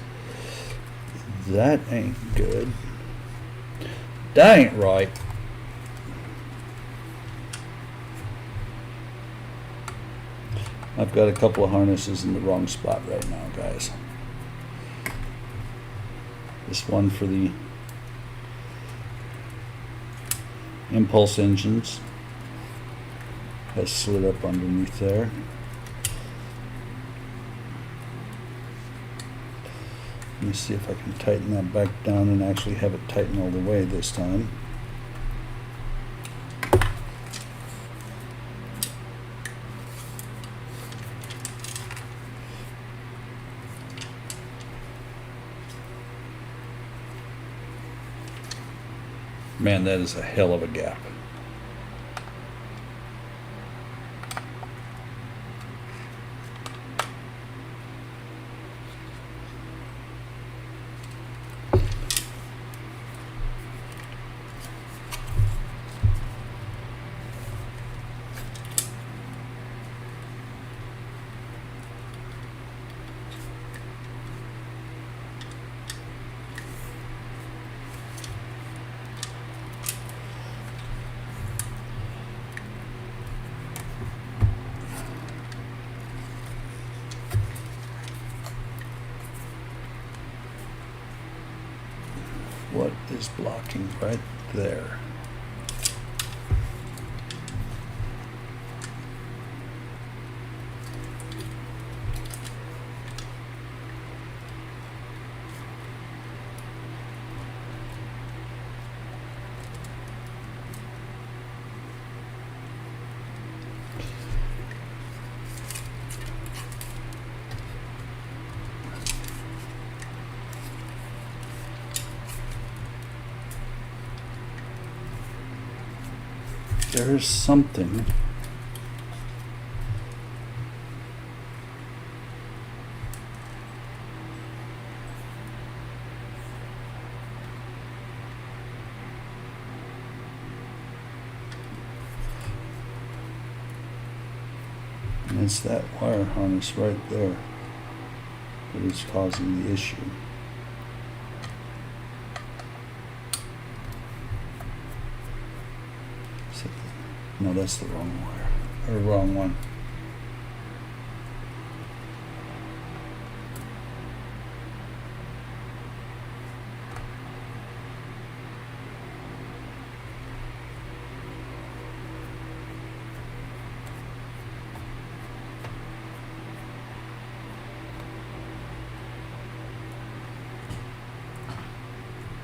That ain't good. That ain't right. I've got a couple of harnesses in the wrong spot right now, guys. This one for the impulse engines has slid up underneath there. Let me see if I can tighten that back down and actually have it tighten all the way this time. Man, that is a hell of a gap. What is blocking right there? There's something. And it's that wire harness right there that is causing the issue. No, that's the wrong wire, or wrong one.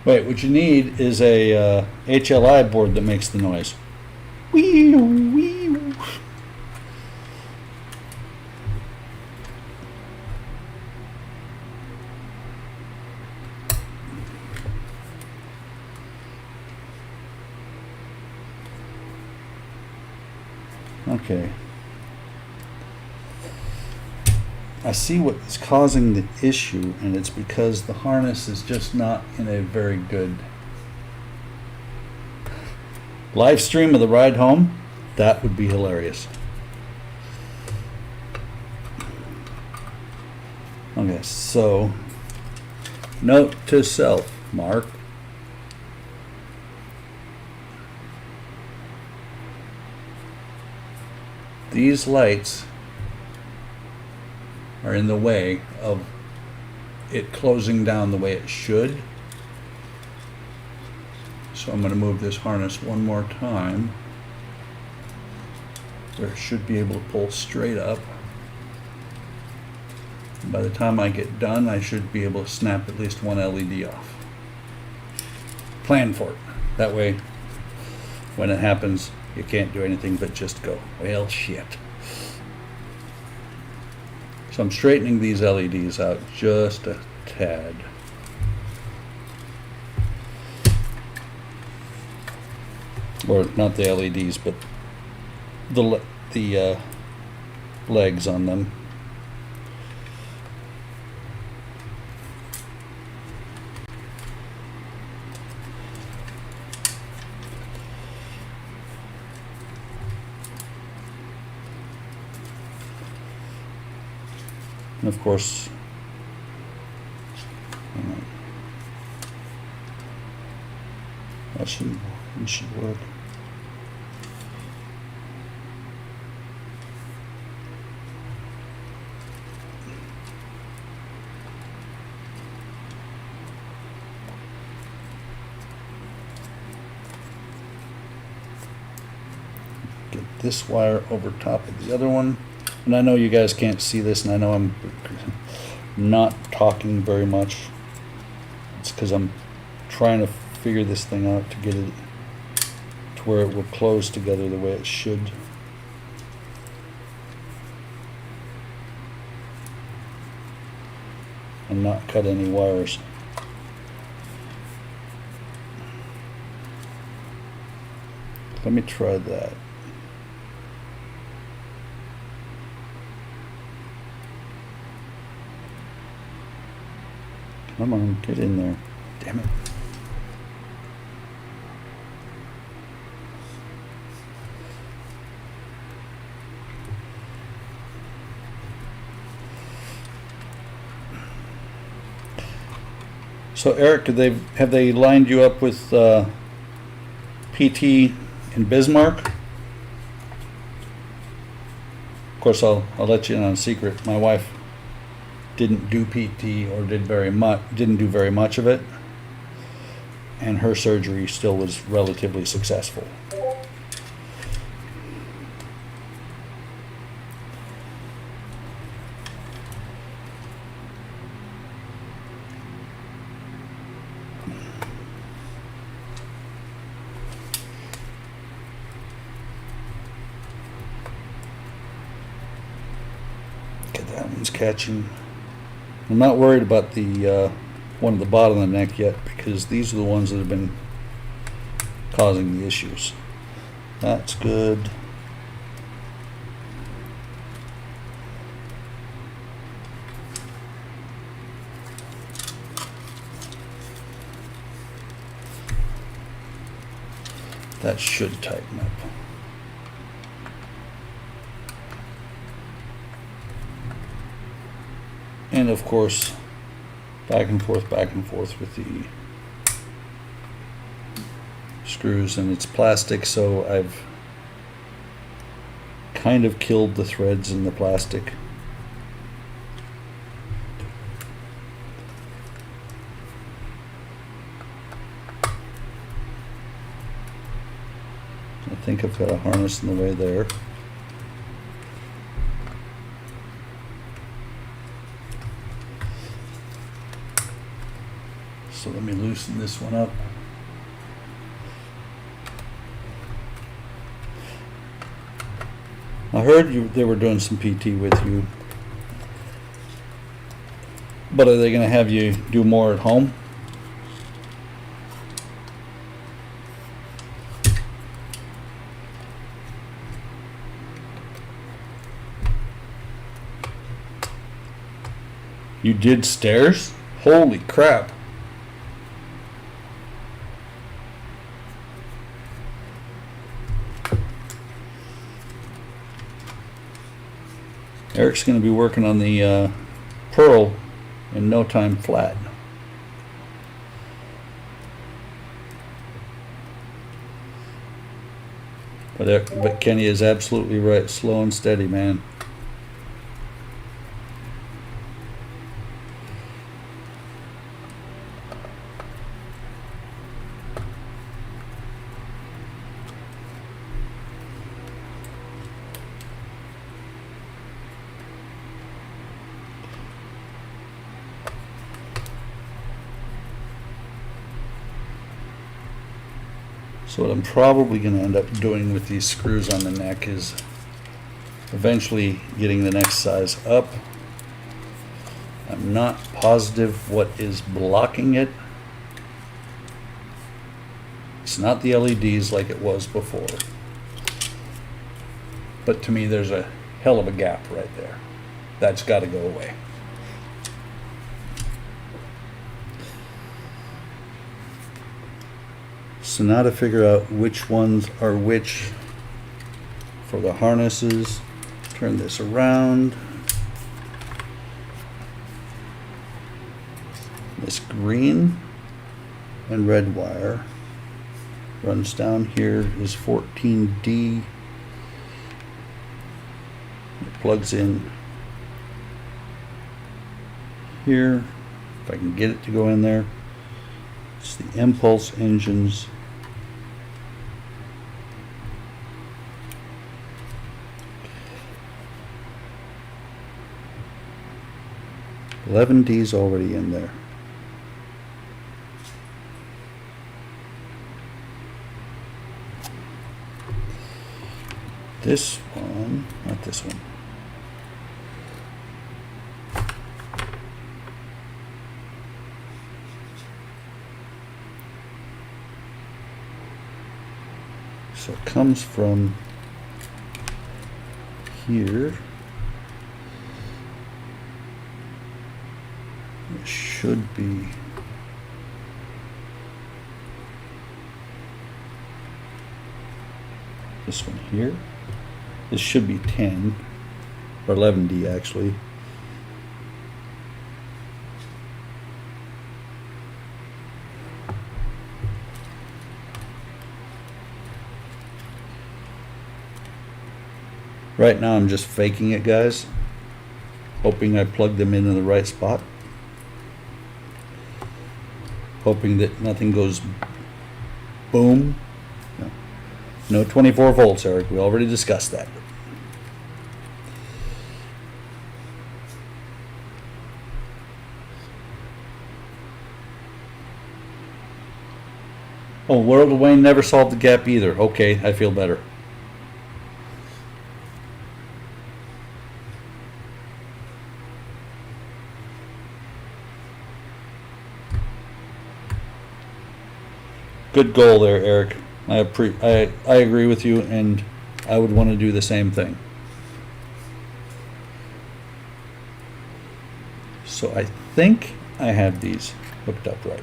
Wait, what you need is a HLI board that makes the noise. Wee wee. Okay. I see what's causing the issue, and it's because the harness is just not in a very good live stream of the ride home. That would be hilarious. Okay, so note to self, Mark. These lights are in the way of it closing down the way it should. So I'm going to move this harness one more time. Where it should be able to pull straight up. And by the time I get done, I should be able to snap at least one LED off. Plan for it. That way when it happens, you can't do anything but just go, well, shit. So I'm straightening these LEDs out just a tad. Or not the LEDs, but the legs on them. And of course, that should work. Get this wire over top of the other one. And I know you guys can't see this, and I know I'm not talking very much. It's because I'm trying to figure this thing out to get it to where it will close together the way it should. And not cut any wires. Let me try that. Come on, get in there. Damn it. So Eric, have they lined you up with PT in Bismarck? Of course, I'll let you in on a secret. My wife didn't do PT or didn't do very much of it, and her surgery still was relatively successful. Okay, that one's catching. I'm not worried about the one at the bottom of the neck yet, because these are the ones that have been causing the issues. That's good. That should tighten up. And of course, back and forth with the screws, and it's plastic, so I've kind of killed the threads in the plastic. I think I've got a harness in the way there. So let me loosen this one up. I heard they were doing some PT with you, but are they going to have you do more at home? You did stairs? Holy crap. Eric's going to be working on the pearl in no time flat. But Kenny is absolutely right. Slow and steady, man. So what I'm probably going to end up doing with these screws on the neck is eventually getting the next size up. I'm not positive what is blocking it. It's not the LEDs like it was before. But to me, there's a hell of a gap right there. That's got to go away. So now to figure out which ones are which for the harnesses, turn this around. This green and red wire runs down here is 14D. It plugs in here, if I can get it to go in there. It's the impulse engines. $11D's already in there. This one, not this one. So it comes from here. It should be this one here. This should be 10 or 11D actually. Right now I'm just faking it, guys, hoping I plug them in the right spot, hoping that nothing goes boom. No 24 volts, Eric. We already discussed that. Oh, World of Wayne never solved the gap either. Okay, I feel better. Good goal there, Eric. I agree with you, and I would want to do the same thing. So I think I have these hooked up right.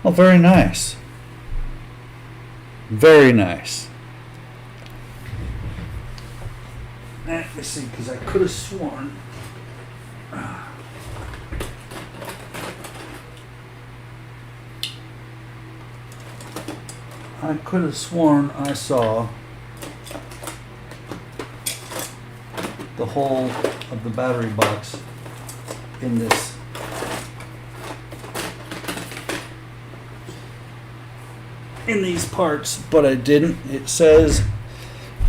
Oh, very nice. Very nice. Let me see, because I could have sworn. I could have sworn I saw the hole of the battery box in this. In these parts, but I didn't. It says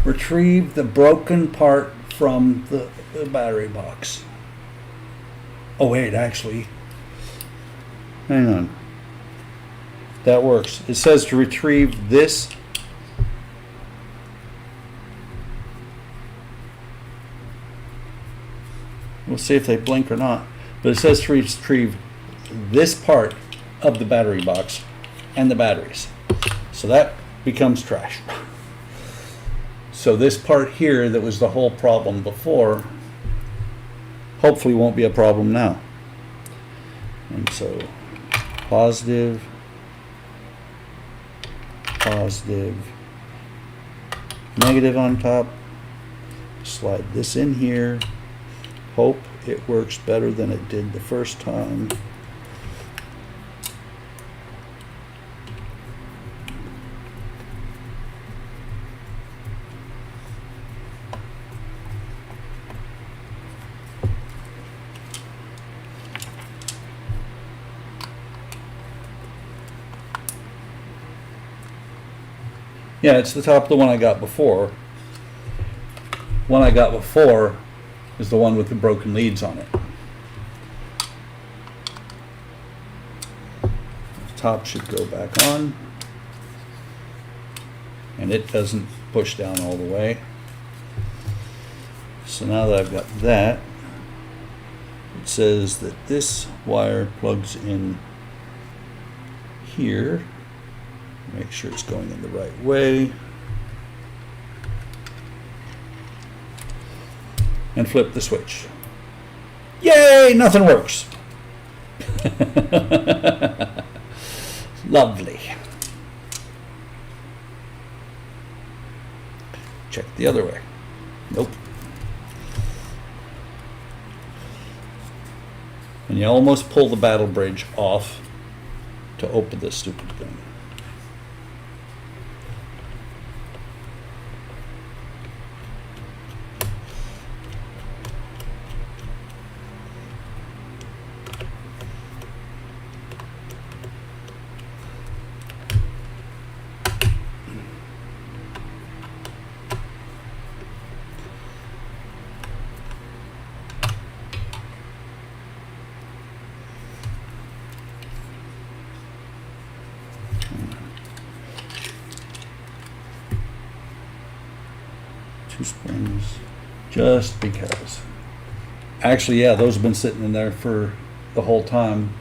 retrieve the broken part from the battery box. Oh wait, actually, hang on. That works. It says to retrieve this. We'll see if they blink or not. But it says to retrieve this part of the battery box and the batteries. So that becomes trash. So this part here that was the whole problem before, hopefully won't be a problem now. And so positive, positive, negative on top, slide this in here, hope it works better than it did the first time. Yeah, it's the top of the one I got before. One I got before is the one with the broken leads on it. The top should go back on. And it doesn't push down all the way. So now that I've got that, it says that this wire plugs in here. Make sure it's going in the right way. And flip the switch. Yay! Nothing works. Lovely. Check the other way. Nope. And you almost pull the battle bridge off to open this stupid thing. Two springs, just because. Actually, yeah, those have been sitting in there for the whole time.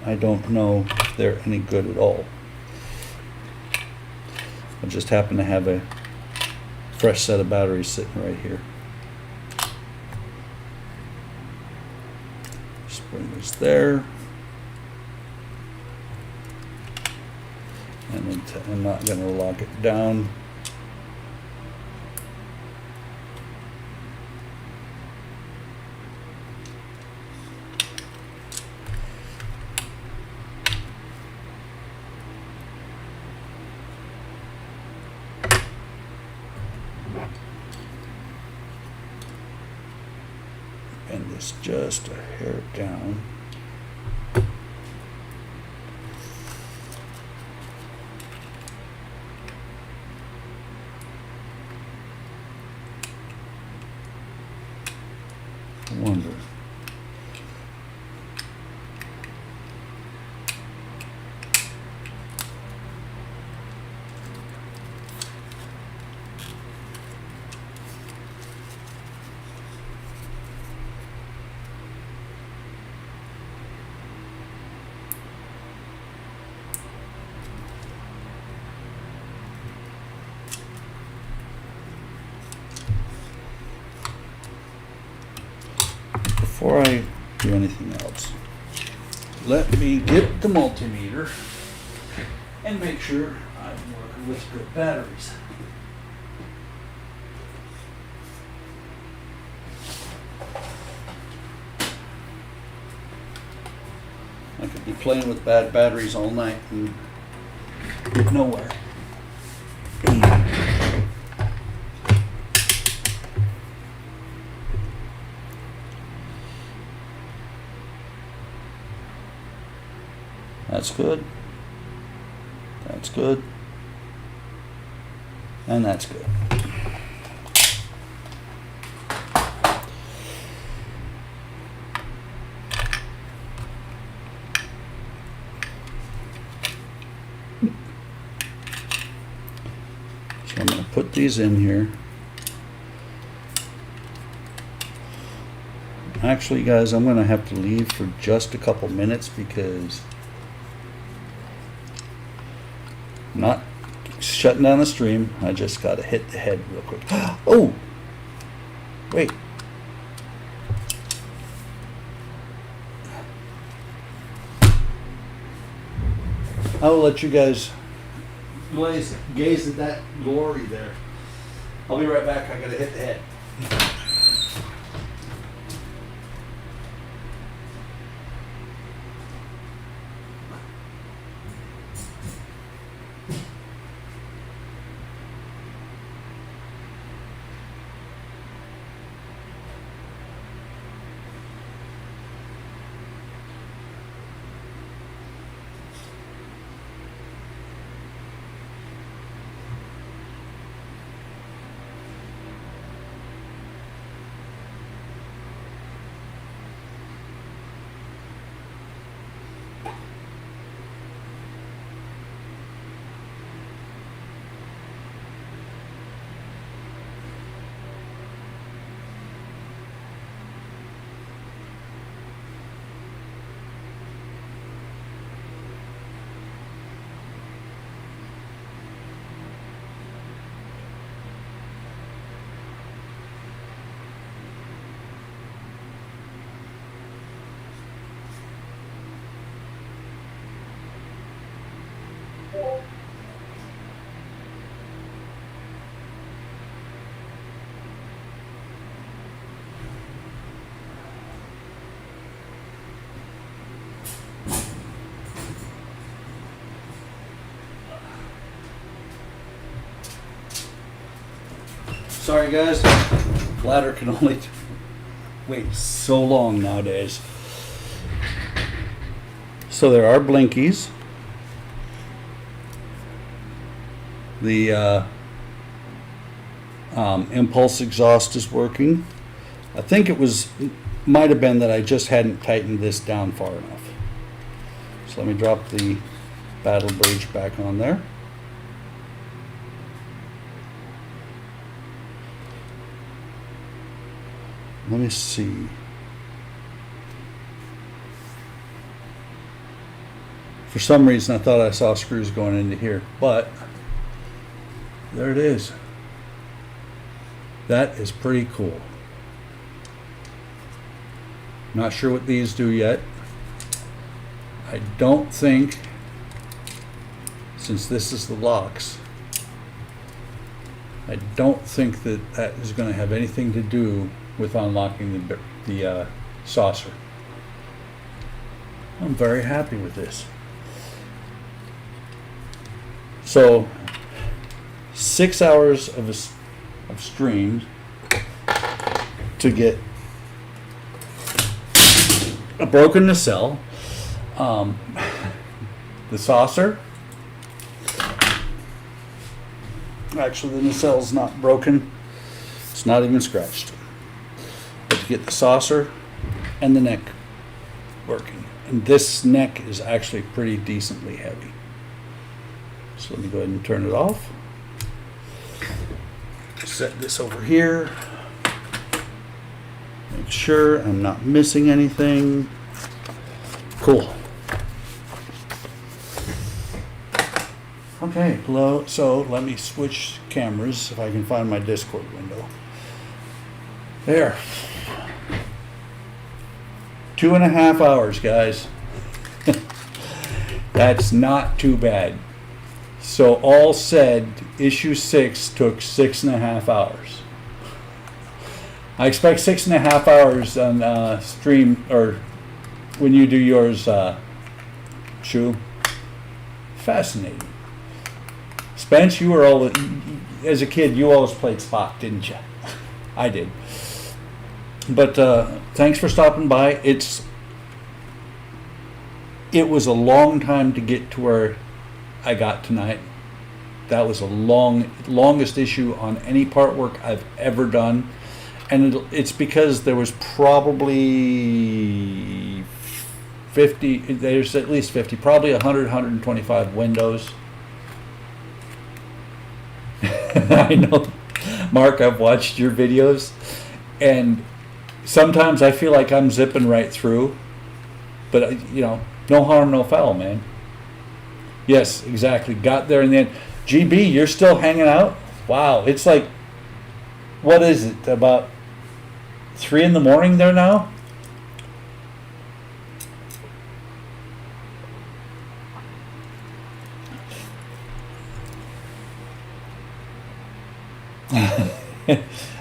I don't know if they're any good at all. I just happen to have a fresh set of batteries sitting right here. Spring is there. And then I'm not going to lock it down. And this just a hair down. I wonder. Before I do anything else, let me get the multimeter and make sure I'm working with good batteries. I could be playing with bad batteries all night and get nowhere. That's good. That's good. And that's good. So I'm going to put these in here. Actually, guys, I'm going to have to leave for just a couple minutes because I'm not shutting down the stream. I just got to hit the head real quick. Oh! Wait. I will let you guys gaze at that glory there. I'll be right back. I got to hit the head. Sorry guys, ladder can only wait so long nowadays. So there are blinkies. The impulse exhaust is working. I think it might have been that I just hadn't tightened this down far enough. So let me drop the battle bridge back on there. Let me see. For some reason I thought I saw screws going into here, but there it is. That is pretty cool. Not sure what these do yet. I don't think, since this is the locks, I don't think that that is going to have anything to do with unlocking the saucer. I'm very happy with this. So 6 hours of streams to get a broken nacelle, the saucer. Actually, the nacelle's not broken. It's not even scratched. But to get the saucer and the neck working. And this neck is actually pretty decently heavy. So let me go ahead and turn it off. Set this over here. Make sure I'm not missing anything. Cool. Okay, so let me switch cameras if I can find my Discord window. There. 2.5 hours, guys. That's not too bad. So all said, issue 6 took 6.5 hours. I expect 6.5 hours on stream, or when you do yours, Shu. Fascinating. Spence, you were all, as a kid, you always played Spock, didn't you? I did. But thanks for stopping by. It was a long time to get to where I got tonight. That was a longest issue on any part work I've ever done. And it's because there was probably 50, there's at least 50, probably 100, 125 windows. I know, Mark, I've watched your videos, and sometimes I feel like I'm zipping right through, but no harm, no foul, man. Yes, exactly. Got there in the end. GB, you're still hanging out? Wow, it's like, what is it, about 3 in the morning there now?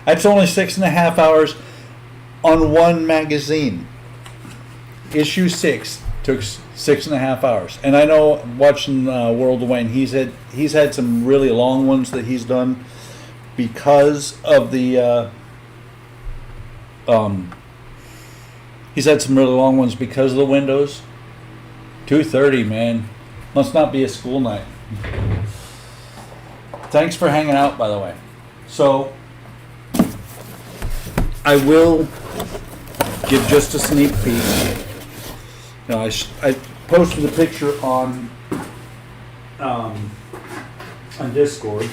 That's only 6.5 hours on one magazine. Issue 6 took 6.5 hours, and I know watching World of Wayne, he's had some really long ones that he's done because of the he's had some really long ones because of the windows. 2:30, man, must not be a school night. Thanks for hanging out, by the way. So I will give just a sneak peek. Now, I posted a picture on Discord,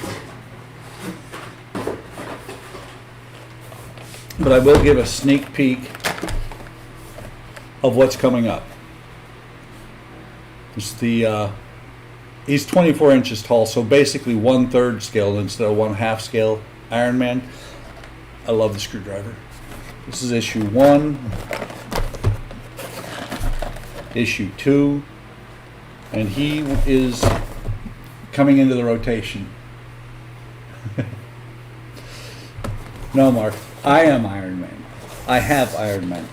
but I will give a sneak peek of what's coming up. It's he's 24 inches tall, so basically 1/3 scale instead of 1/2 scale Iron Man. I love the screwdriver. This is issue 1. Issue 2, and he is coming into the rotation. No, Mark, I am Iron Man. I have Iron Man.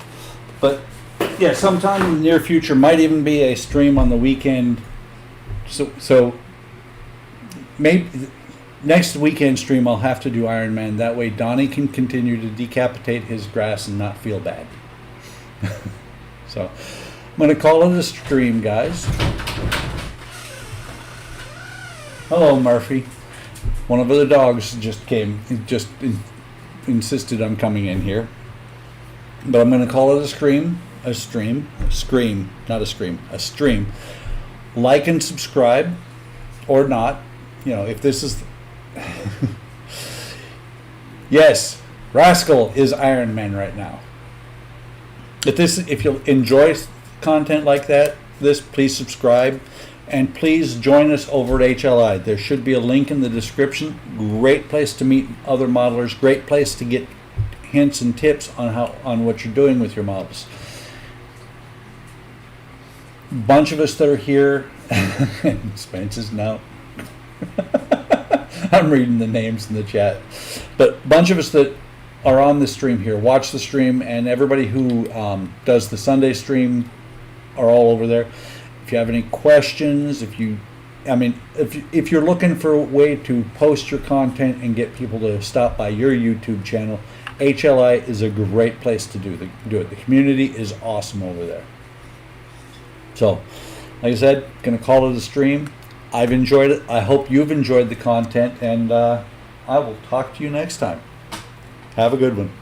But yeah, sometime in the near future, might even be a stream on the weekend. So maybe next weekend stream, I'll have to do Iron Man. That way Donnie can continue to decapitate his grass and not feel bad. So I'm going to call it a stream, guys. Hello, Murphy. One of the dogs just came, insisted on coming in here. But I'm going to call it a stream. Like and subscribe, or not. You know, if this is... Yes, Rascal is Iron Man right now. If you enjoy content like that, please subscribe. And please join us over at HLI. There should be a link in the description. Great place to meet other modelers. Great place to get hints and tips on what you're doing with your models. Bunch of us that are here. Spence is now. I'm reading the names in the chat. But bunch of us that are on the stream here, watch the stream, and everybody who does the Sunday stream are all over there. If you have any questions, if you're looking for a way to post your content and get people to stop by your YouTube channel, HLI is a great place to do it. The community is awesome over there. So, like I said, gonna call it a stream. I've enjoyed it. I hope you've enjoyed the content, and I will talk to you next time. Have a good one.